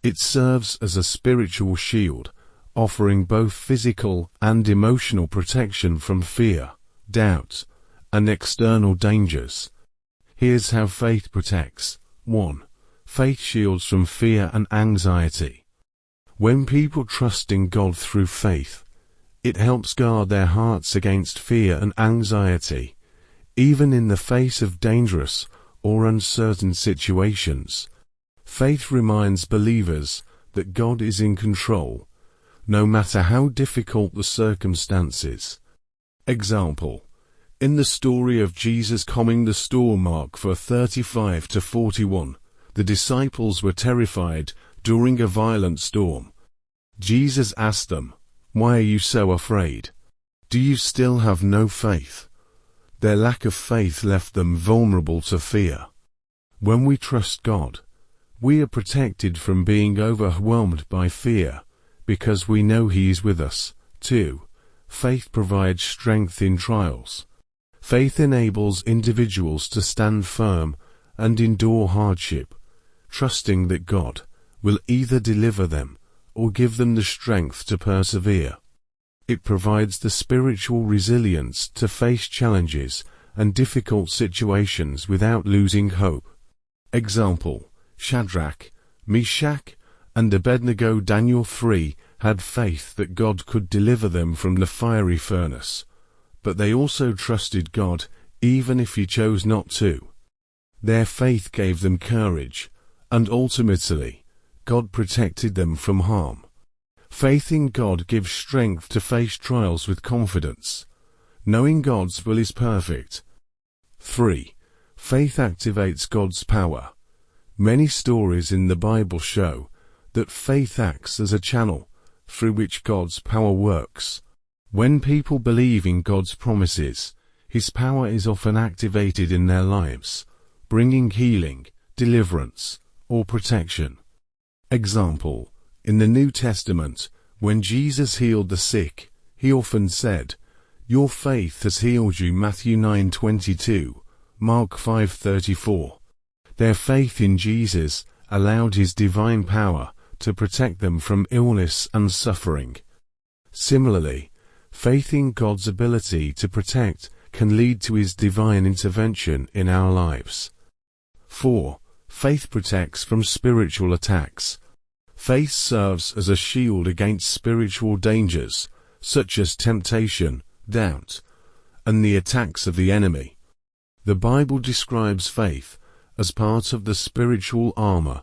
It serves as a spiritual shield, offering both physical and emotional protection from fear, doubt, and external dangers. Here's how faith protects. 1. Faith shields from fear and anxiety. When people trust in God through faith, it helps guard their hearts against fear and anxiety, even in the face of dangerous or uncertain situations. Faith reminds believers that God is in control, no matter how difficult the circumstances. Example: in the story of Jesus calming the storm, Mark 4:35-41, the disciples were terrified during a violent storm. Jesus asked them, "Why are you so afraid? Do you still have no faith?" Their lack of faith left them vulnerable to fear. When we trust God, we are protected from being overwhelmed by fear, because we know he is with us. 2. Faith provides strength in trials. Faith enables individuals to stand firm and endure hardship, trusting that God will either deliver them or give them the strength to persevere. It provides the spiritual resilience to face challenges and difficult situations without losing hope. Example: Shadrach, Meshach, and Abednego. Daniel 3 had faith that God could deliver them from the fiery furnace. but they also trusted God, even if He chose not to. Their faith gave them courage, and ultimately, God protected them from harm. Faith in God gives strength to face trials with confidence, knowing God's will is perfect. 3. Faith activates God's power. Many stories in the Bible show that faith acts as a channel through which God's power works. When people believe in God's promises, His power is often activated in their lives, bringing healing, deliverance, or protection. Example: in the New Testament, when Jesus healed the sick, He often said, "Your faith has healed you." Matthew 9:22, Mark 5:34. Their faith in Jesus allowed His divine power to protect them from illness and suffering. Similarly, faith in God's ability to protect can lead to His divine intervention in our lives. 4. Faith protects from spiritual attacks. Faith serves as a shield against spiritual dangers, such as temptation, doubt, and the attacks of the enemy. The Bible describes faith as part of the spiritual armor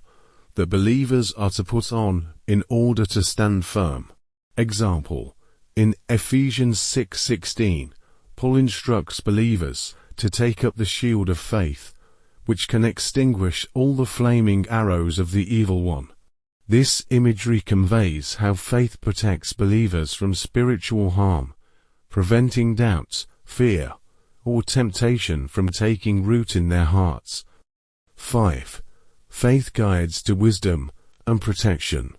that believers are to put on in order to stand firm. Example: in Ephesians 6:16, Paul instructs believers to take up the shield of faith, which can extinguish all the flaming arrows of the evil one. This imagery conveys how faith protects believers from spiritual harm, preventing doubts, fear, or temptation from taking root in their hearts. 5. Faith guides to wisdom and protection.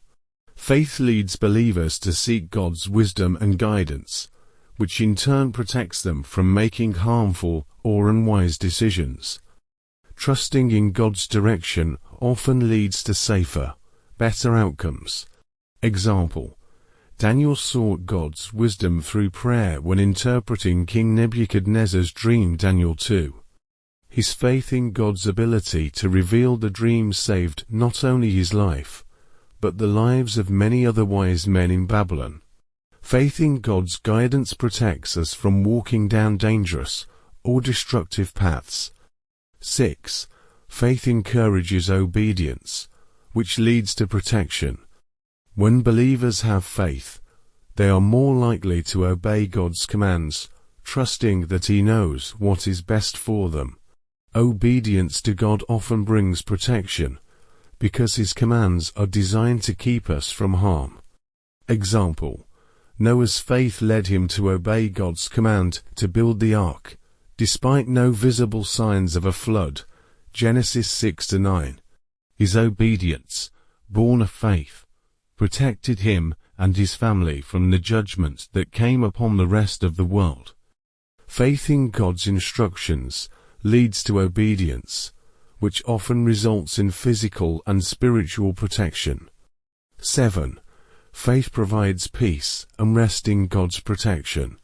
Faith leads believers to seek God's wisdom and guidance, which in turn protects them from making harmful or unwise decisions. Trusting in God's direction often leads to safer, better outcomes. Example: Daniel sought God's wisdom through prayer when interpreting King Nebuchadnezzar's dream. Daniel 2. His faith in God's ability to reveal the dream saved not only his life, but the lives of many other wise men in Babylon. Faith in God's guidance protects us from walking down dangerous or destructive paths. 6. Faith encourages obedience, which leads to protection. When believers have faith, they are more likely to obey God's commands, trusting that He knows what is best for them. Obedience to God often brings protection, because His commands are designed to keep us from harm. Example: Noah's faith led him to obey God's command to build the ark, despite no visible signs of a flood. Genesis 6-9. His obedience, born of faith, protected him and his family from the judgment that came upon the rest of the world. Faith in God's instructions leads to obedience, which often results in physical and spiritual protection. 7. Faith provides peace and rest in God's protection.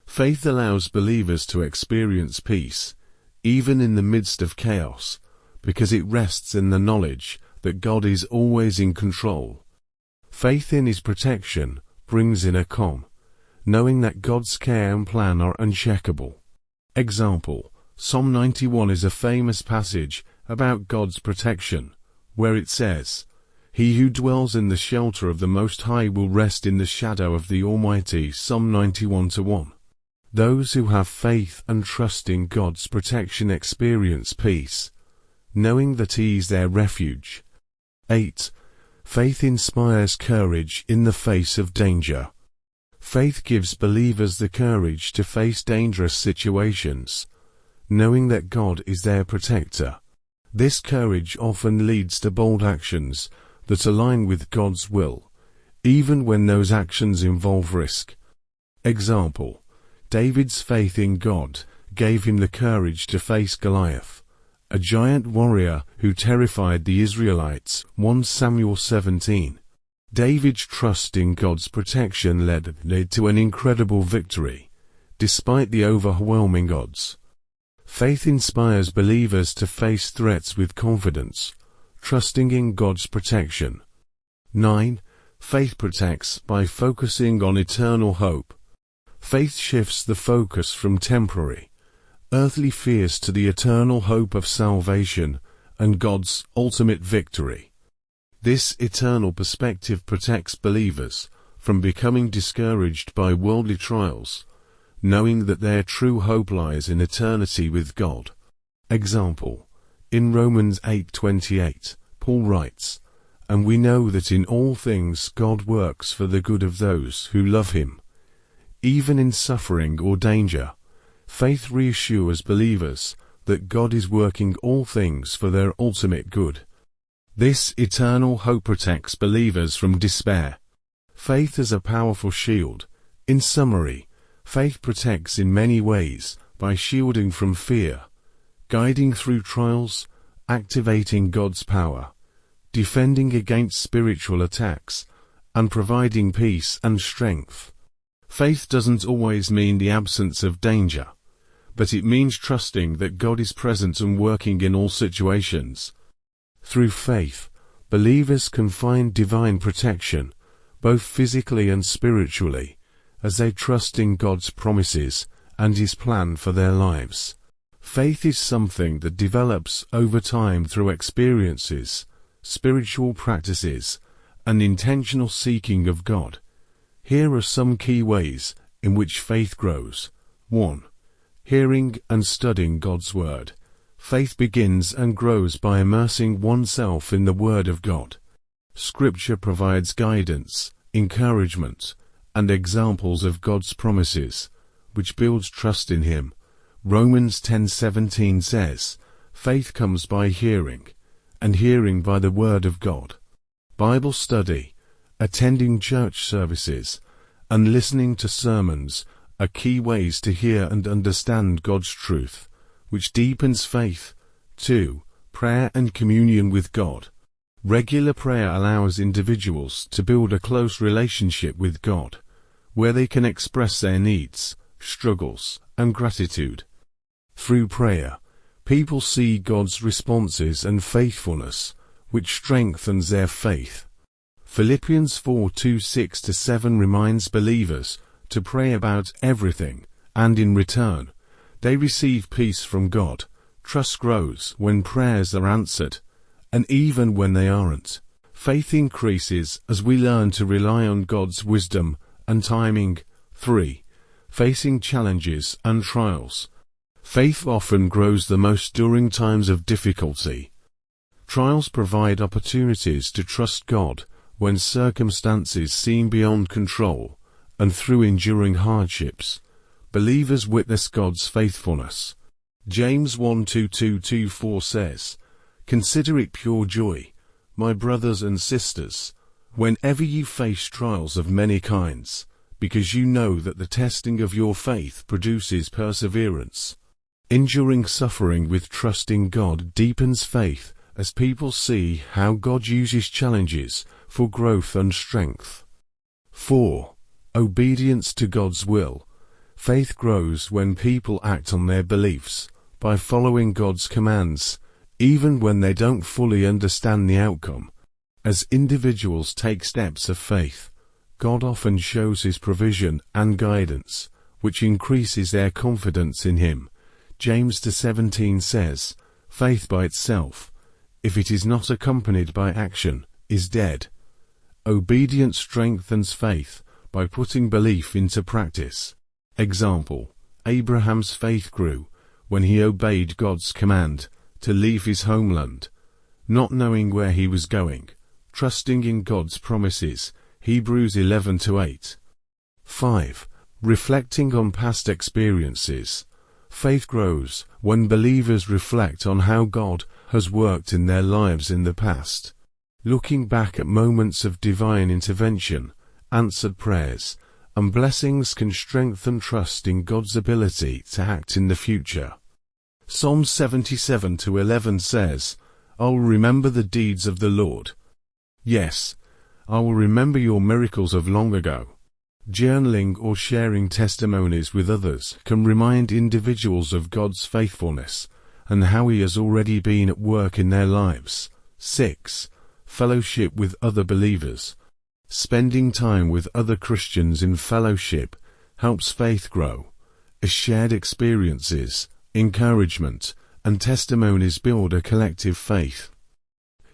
Faith allows believers to experience peace, even in the midst of chaos, because it rests in the knowledge that God is always in control. Faith in His protection brings in a calm, knowing that God's care and plan are uncheckable. Example: Psalm 91 is a famous passage about God's protection, where it says, "He who dwells in the shelter of the Most High will rest in the shadow of the Almighty." Psalm 91:1. Those who have faith and trust in God's protection experience peace, knowing that He is their refuge. 8. Faith inspires courage in the face of danger. Faith gives believers the courage to face dangerous situations, knowing that God is their protector. This courage often leads to bold actions that align with God's will, even when those actions involve risk. Example: David's faith in God gave him the courage to face Goliath, a giant warrior who terrified the Israelites. 1 Samuel 17. David's trust in God's protection led to an incredible victory, despite the overwhelming odds. Faith inspires believers to face threats with confidence, trusting in God's protection. 9. Faith protects by focusing on eternal hope. Faith shifts the focus from temporary, earthly fears to the eternal hope of salvation and God's ultimate victory. This eternal perspective protects believers from becoming discouraged by worldly trials, knowing that their true hope lies in eternity with God. Example: in Romans 8:28, Paul writes, "And we know that in all things God works for the good of those who love Him." Even in suffering or danger, faith reassures believers that God is working all things for their ultimate good. This eternal hope protects believers from despair. Faith is a powerful shield. In summary, faith protects in many ways by shielding from fear, guiding through trials, activating God's power, defending against spiritual attacks, and providing peace and strength. Faith doesn't always mean the absence of danger, but it means trusting that God is present and working in all situations. Through faith, believers can find divine protection, both physically and spiritually, as they trust in God's promises and His plan for their lives. Faith is something that develops over time through experiences, spiritual practices, and intentional seeking of God. Here are some key ways in which faith grows. 1. Hearing and studying God's Word. Faith begins and grows by immersing oneself in the Word of God. Scripture provides guidance, encouragement, and examples of God's promises, which builds trust in Him. Romans 10:17 says, "Faith comes by hearing, and hearing by the Word of God." Bible study, attending church services, and listening to sermons are key ways to hear and understand God's truth, which deepens faith. 2. Prayer and communion with God. Regular prayer allows individuals to build a close relationship with God, where they can express their needs, struggles, and gratitude. Through prayer, people see God's responses and faithfulness, which strengthens their faith. Philippians 4:2-6-7 reminds believers to pray about everything, and in return, they receive peace from God. Trust grows when prayers are answered, and even when they aren't. Faith increases as we learn to rely on God's wisdom and timing. 3. Facing challenges and trials. Faith often grows the most during times of difficulty. Trials provide opportunities to trust God when circumstances seem beyond control, and through enduring hardships, believers witness God's faithfulness. James 1:2-4 says, "Consider it pure joy, my brothers and sisters, whenever you face trials of many kinds, because you know that the testing of your faith produces perseverance." Enduring suffering with trust in God deepens faith as people see how God uses challenges for growth and strength. 4. Obedience to God's will. Faith grows when people act on their beliefs by following God's commands, even when they don't fully understand the outcome. As individuals take steps of faith, God often shows His provision and guidance, which increases their confidence in Him. James 2:17 says, "Faith by itself, if it is not accompanied by action, is dead." Obedience strengthens faith by putting belief into practice. Example: Abraham's faith grew when he obeyed God's command to leave his homeland, not knowing where he was going, trusting in God's promises. Hebrews 11:8. 5. Reflecting on past experiences. Faith grows when believers reflect on how God has worked in their lives in the past. Looking back at moments of divine intervention, answered prayers, and blessings can strengthen trust in God's ability to act in the future. Psalm 77:11 says, "I will remember the deeds of the Lord." Yes, I will remember your miracles of long ago. Journaling or sharing testimonies with others can remind individuals of God's faithfulness and how He has already been at work in their lives. 6. Fellowship with other believers. Spending time with other Christians in fellowship helps faith grow, as shared experiences, encouragement, and testimonies build a collective faith.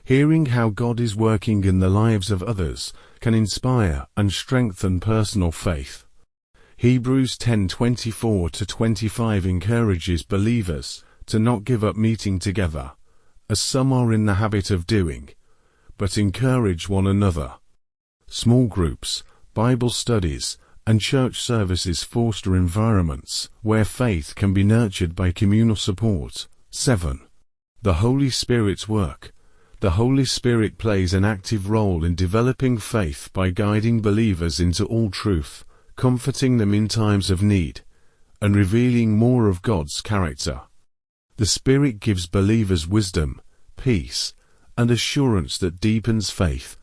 Hearing how God is working in the lives of others can inspire and strengthen personal faith. Hebrews 10:24-25 encourages believers to not give up meeting together, as some are in the habit of doing, but encourage one another. Small groups, Bible studies, and church services foster environments where faith can be nurtured by communal support. 7. The Holy Spirit's work. The Holy Spirit plays an active role in developing faith by guiding believers into all truth, comforting them in times of need, and revealing more of God's character. The Spirit gives believers wisdom, peace, and assurance that deepens faith.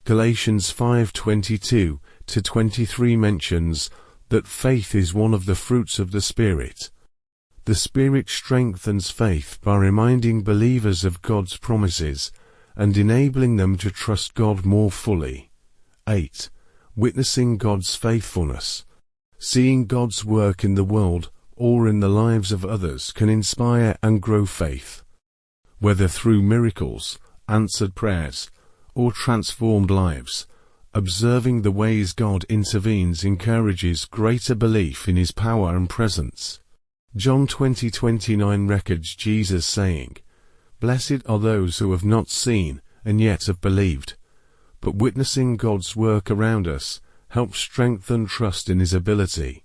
Galatians 5:22-23 mentions that faith is one of the fruits of the Spirit. The Spirit strengthens faith by reminding believers of God's promises and enabling them to trust God more fully. 8. Witnessing God's faithfulness. Seeing God's work in the world or in the lives of others can inspire and grow faith. Whether through miracles, answered prayers, or transformed lives, observing the ways God intervenes encourages greater belief in His power and presence. John 20:29 records Jesus saying, "Blessed are those who have not seen and yet have believed." But witnessing God's work around us helps strengthen trust in His ability.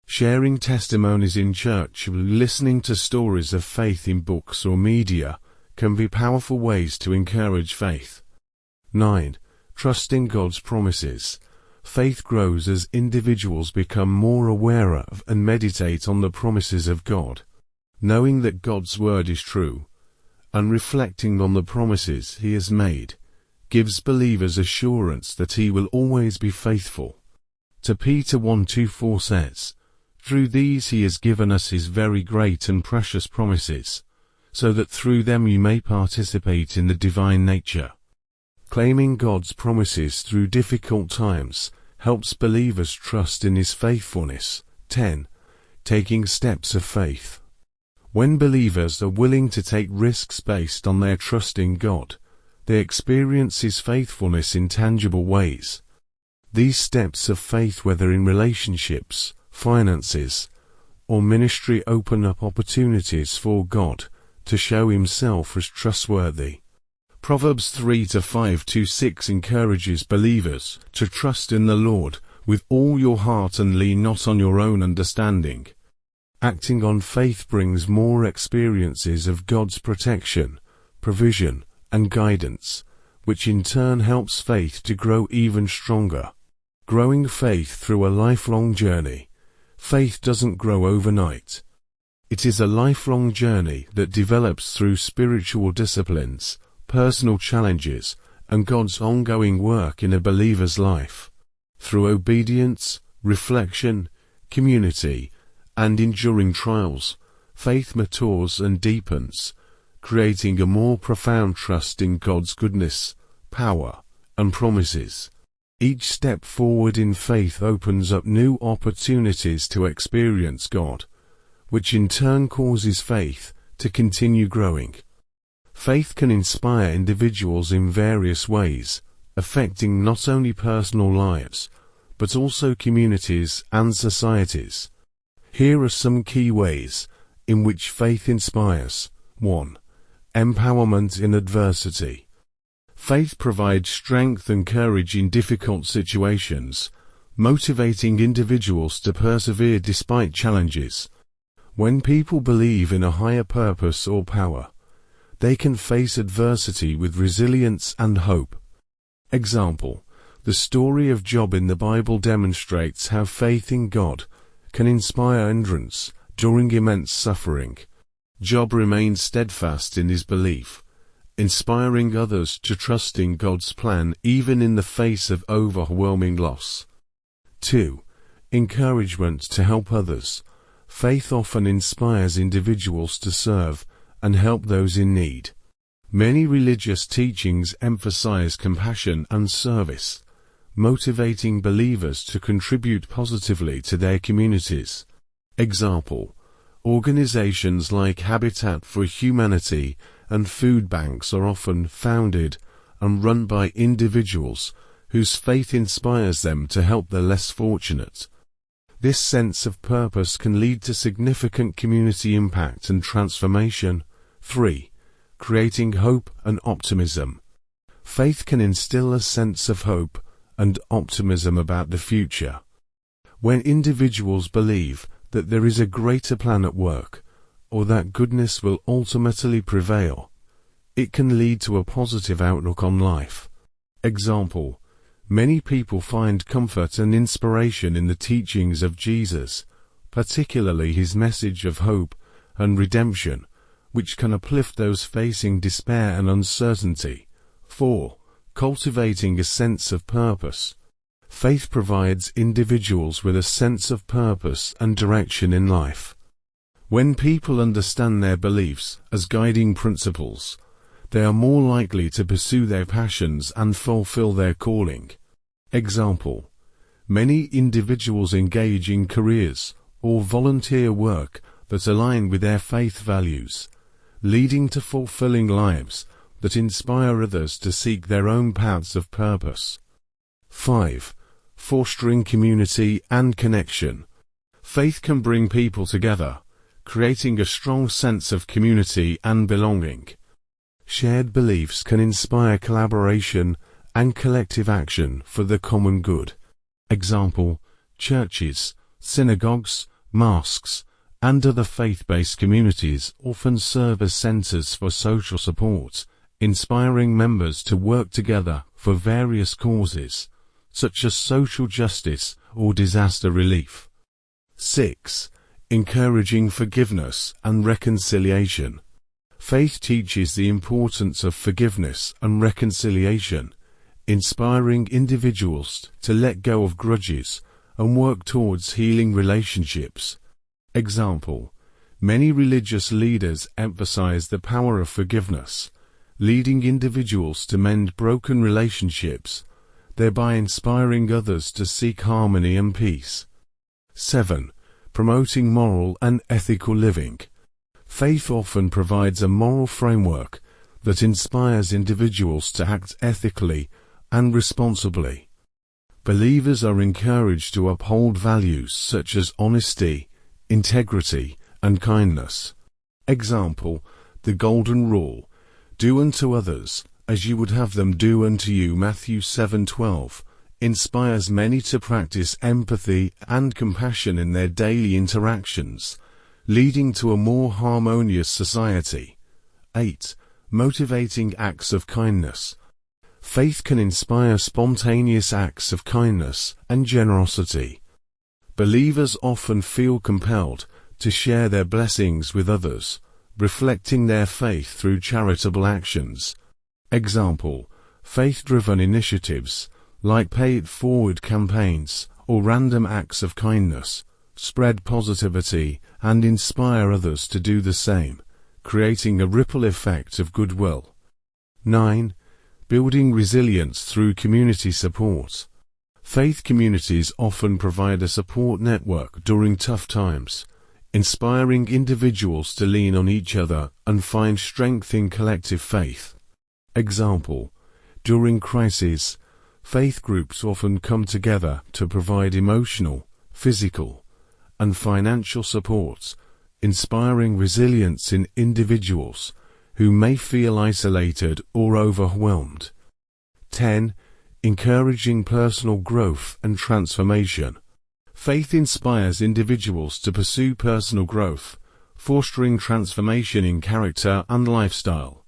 Sharing testimonies in church or listening to stories of faith in books or media can be powerful ways to encourage faith. 9. Trusting God's promises. Faith grows as individuals become more aware of and meditate on the promises of God. Knowing that God's word is true, and reflecting on the promises He has made, gives believers assurance that He will always be faithful. To Peter 1:24 says, "Through these He has given us His very great and precious promises, so that through them you may participate in the divine nature." Claiming God's promises through difficult times helps believers trust in His faithfulness. 10. Taking steps of faith. When believers are willing to take risks based on their trust in God, they experience His faithfulness in tangible ways. These steps of faith, whether in relationships, finances, or ministry, open up opportunities for God to show Himself as trustworthy. Proverbs 3:5-6 encourages believers to trust in the Lord with all your heart and lean not on your own understanding. Acting on faith brings more experiences of God's protection, provision, and guidance, which in turn helps faith to grow even stronger. Growing faith through a lifelong journey. Faith doesn't grow overnight. It is a lifelong journey that develops through spiritual disciplines, personal challenges, and God's ongoing work in a believer's life. Through obedience, reflection, community, and enduring trials, faith matures and deepens, creating a more profound trust in God's goodness, power, and promises. Each step forward in faith opens up new opportunities to experience God, which in turn causes faith to continue growing. Faith can inspire individuals in various ways, affecting not only personal lives, but also communities and societies. Here are some key ways in which faith inspires. 1. Empowerment in adversity. Faith provides strength and courage in difficult situations, motivating individuals to persevere despite challenges. When people believe in a higher purpose or power, they can face adversity with resilience and hope. Example: the story of Job in the Bible demonstrates how faith in God can inspire endurance during immense suffering. Job remained steadfast in his belief, inspiring others to trust in God's plan even in the face of overwhelming loss. 2. Encouragement to help others. Faith often inspires individuals to serve and help those in need. Many religious teachings emphasize compassion and service, motivating believers to contribute positively to their communities. Example: organizations like Habitat for Humanity and food banks are often founded and run by individuals whose faith inspires them to help the less fortunate. This sense of purpose can lead to significant community impact and transformation. 3. Creating hope and optimism. Faith can instill a sense of hope and optimism about the future. When individuals believe that there is a greater plan at work, or that goodness will ultimately prevail, it can lead to a positive outlook on life. Example: many people find comfort and inspiration in the teachings of Jesus, particularly his message of hope and redemption, which can uplift those facing despair and uncertainty. 4. Cultivating a sense of purpose. Faith provides individuals with a sense of purpose and direction in life. When people understand their beliefs as guiding principles, they are more likely to pursue their passions and fulfill their calling. Example: many individuals engage in careers or volunteer work that align with their faith values, leading to fulfilling lives that inspire others to seek their own paths of purpose. 5. Fostering community and connection. Faith can bring people together, creating a strong sense of community and belonging. Shared beliefs can inspire collaboration and collective action for the common good. Example: churches, synagogues, mosques, and other faith-based communities often serve as centers for social support, inspiring members to work together for various causes, such as social justice or disaster relief. 6. Encouraging forgiveness and reconciliation. Faith teaches the importance of forgiveness and reconciliation, inspiring individuals to let go of grudges and work towards healing relationships. Example: many religious leaders emphasize the power of forgiveness, leading individuals to mend broken relationships, thereby inspiring others to seek harmony and peace. 7. Promoting moral and ethical living. Faith often provides a moral framework that inspires individuals to act ethically and responsibly. Believers are encouraged to uphold values such as honesty, integrity, and kindness. Example: the Golden Rule: do unto others as you would have them do unto you, Matthew 7:12, inspires many to practice empathy and compassion in their daily interactions, leading to a more harmonious society. 8. Motivating acts of kindness. Faith can inspire spontaneous acts of kindness and generosity. Believers often feel compelled to share their blessings with others, reflecting their faith through charitable actions. Example: faith-driven initiatives like Pay It Forward campaigns or random acts of kindness spread positivity and inspire others to do the same, creating a ripple effect of goodwill. 9. Building resilience through community support. Faith communities often provide a support network during tough times, inspiring individuals to lean on each other and find strength in collective faith. Example: during crises, faith groups often come together to provide emotional, physical, and financial support, inspiring resilience in individuals who may feel isolated or overwhelmed. 10. Encouraging personal growth and transformation. Faith inspires individuals to pursue personal growth, fostering transformation in character and lifestyle.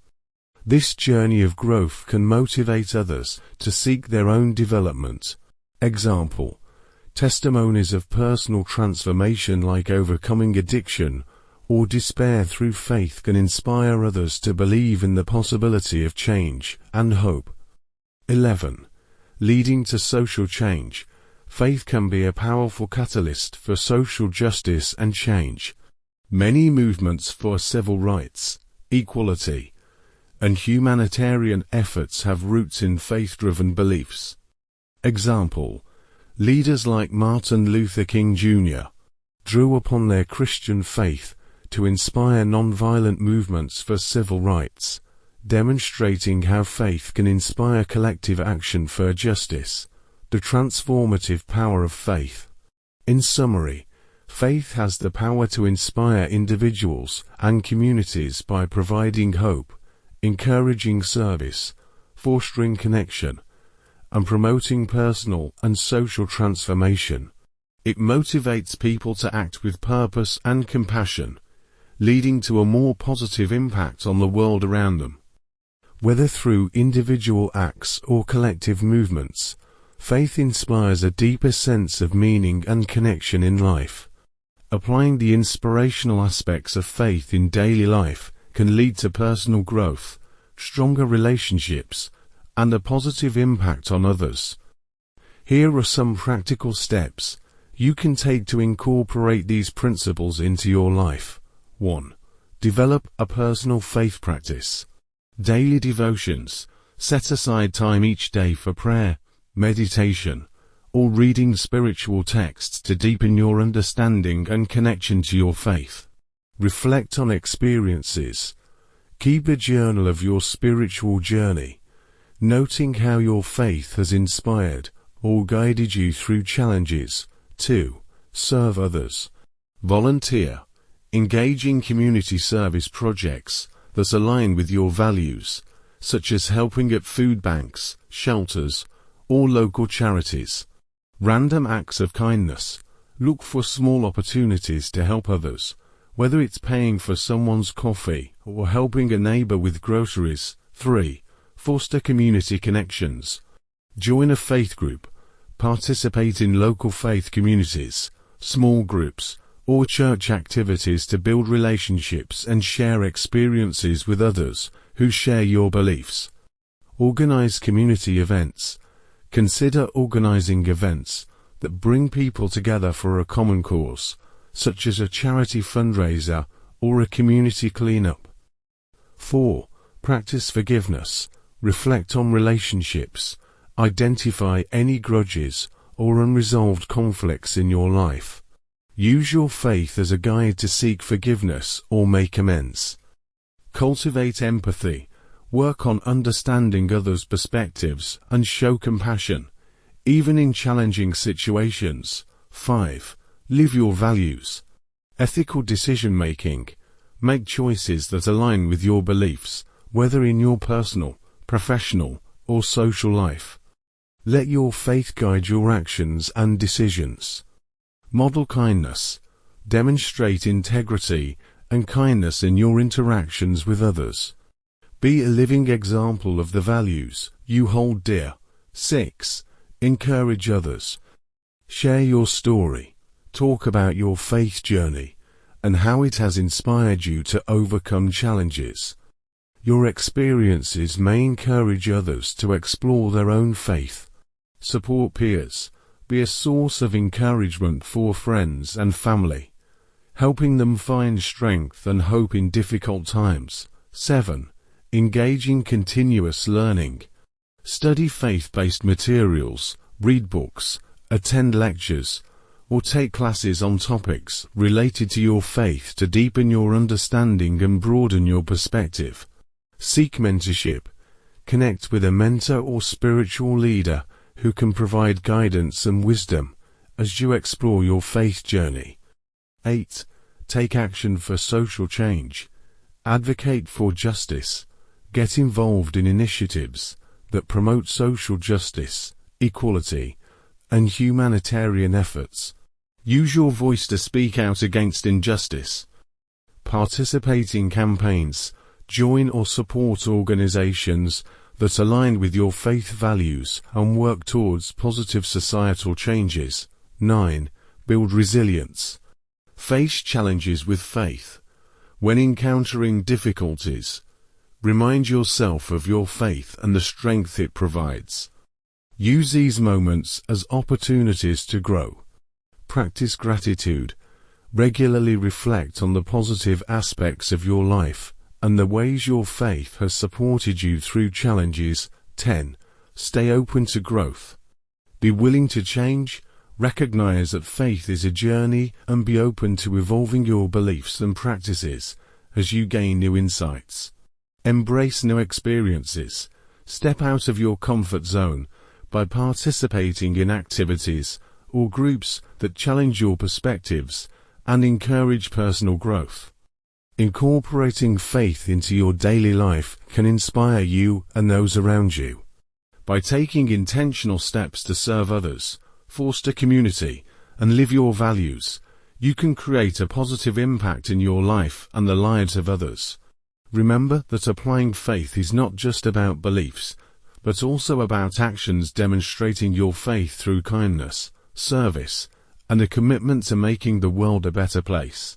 This journey of growth can motivate others to seek their own development. Example: testimonies of personal transformation like overcoming addiction or despair through faith can inspire others to believe in the possibility of change and hope. 11. Leading to social change. Faith can be a powerful catalyst for social justice and change. Many movements for civil rights, equality, and humanitarian efforts have roots in faith-driven beliefs. Example: leaders like Martin Luther King Jr. drew upon their Christian faith to inspire non-violent movements for civil rights, demonstrating how faith can inspire collective action for justice. The transformative power of faith. In summary, faith has the power to inspire individuals and communities by providing hope, encouraging service, fostering connection, and promoting personal and social transformation. It motivates people to act with purpose and compassion, leading to a more positive impact on the world around them. Whether through individual acts or collective movements, faith inspires a deeper sense of meaning and connection in life. Applying the inspirational aspects of faith in daily life can lead to personal growth, stronger relationships, and a positive impact on others. Here are some practical steps you can take to incorporate these principles into your life. 1. Develop a personal faith practice. Daily devotions. Set aside time each day for prayer, meditation, or reading spiritual texts to deepen your understanding and connection to your faith. Reflect on experiences. Keep a journal of your spiritual journey, noting how your faith has inspired or guided you through challenges. 2. Serve others. Volunteer. Engage in community service projects that align with your values, such as helping at food banks, shelters, or local charities. Random acts of kindness. Look for small opportunities to help others, whether it's paying for someone's coffee or helping a neighbor with groceries. 3. Foster community connections. Join a faith group. Participate in local faith communities, small groups, or church activities to build relationships and share experiences with others who share your beliefs. Organize community events. Consider organizing events that bring people together for a common cause, such as a charity fundraiser or a community cleanup. 4. Practice forgiveness. Reflect on relationships. Identify any grudges or unresolved conflicts in your life. Use your faith as a guide to seek forgiveness or make amends. Cultivate empathy. Work on understanding others' perspectives and show compassion, even in challenging situations. 5. Live your values. Ethical decision-making. Make choices that align with your beliefs, whether in your personal, professional, or social life. Let your faith guide your actions and decisions. Model kindness. Demonstrate integrity and kindness in your interactions with others. Be a living example of the values you hold dear. 6. Encourage others. Share your story. Talk about your faith journey and how it has inspired you to overcome challenges. Your experiences may encourage others to explore their own faith. Support peers. Be a source of encouragement for friends and family, helping them find strength and hope in difficult times. 7. Engage in continuous learning. Study faith-based materials, read books, attend lectures, or take classes on topics related to your faith to deepen your understanding and broaden your perspective. Seek mentorship. Connect with a mentor or spiritual leader who can provide guidance and wisdom as you explore your faith journey. 8. Take action for social change. Advocate for justice. Get involved in initiatives that promote social justice, equality, and humanitarian efforts. Use your voice to speak out against injustice. Participate in campaigns. Join or support organizations that align with your faith values and work towards positive societal changes. 9. Build resilience. Face challenges with faith. When encountering difficulties, remind yourself of your faith and the strength it provides. Use these moments as opportunities to grow. Practice gratitude. Regularly reflect on the positive aspects of your life and the ways your faith has supported you through challenges. 10. Stay open to growth. Be willing to change, recognize that faith is a journey, and be open to evolving your beliefs and practices as you gain new insights. Embrace new experiences. Step out of your comfort zone by participating in activities or groups that challenge your perspectives and encourage personal growth. Incorporating faith into your daily life can inspire you and those around you. By taking intentional steps to serve others, foster community, and live your values, you can create a positive impact in your life and the lives of others. Remember that applying faith is not just about beliefs, but also about actions demonstrating your faith through kindness, service, and a commitment to making the world a better place.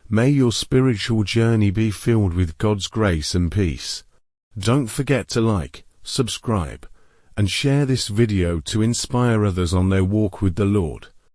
May your spiritual journey be filled with God's grace and peace. Don't forget to like, subscribe, and share this video to inspire others on their walk with the Lord.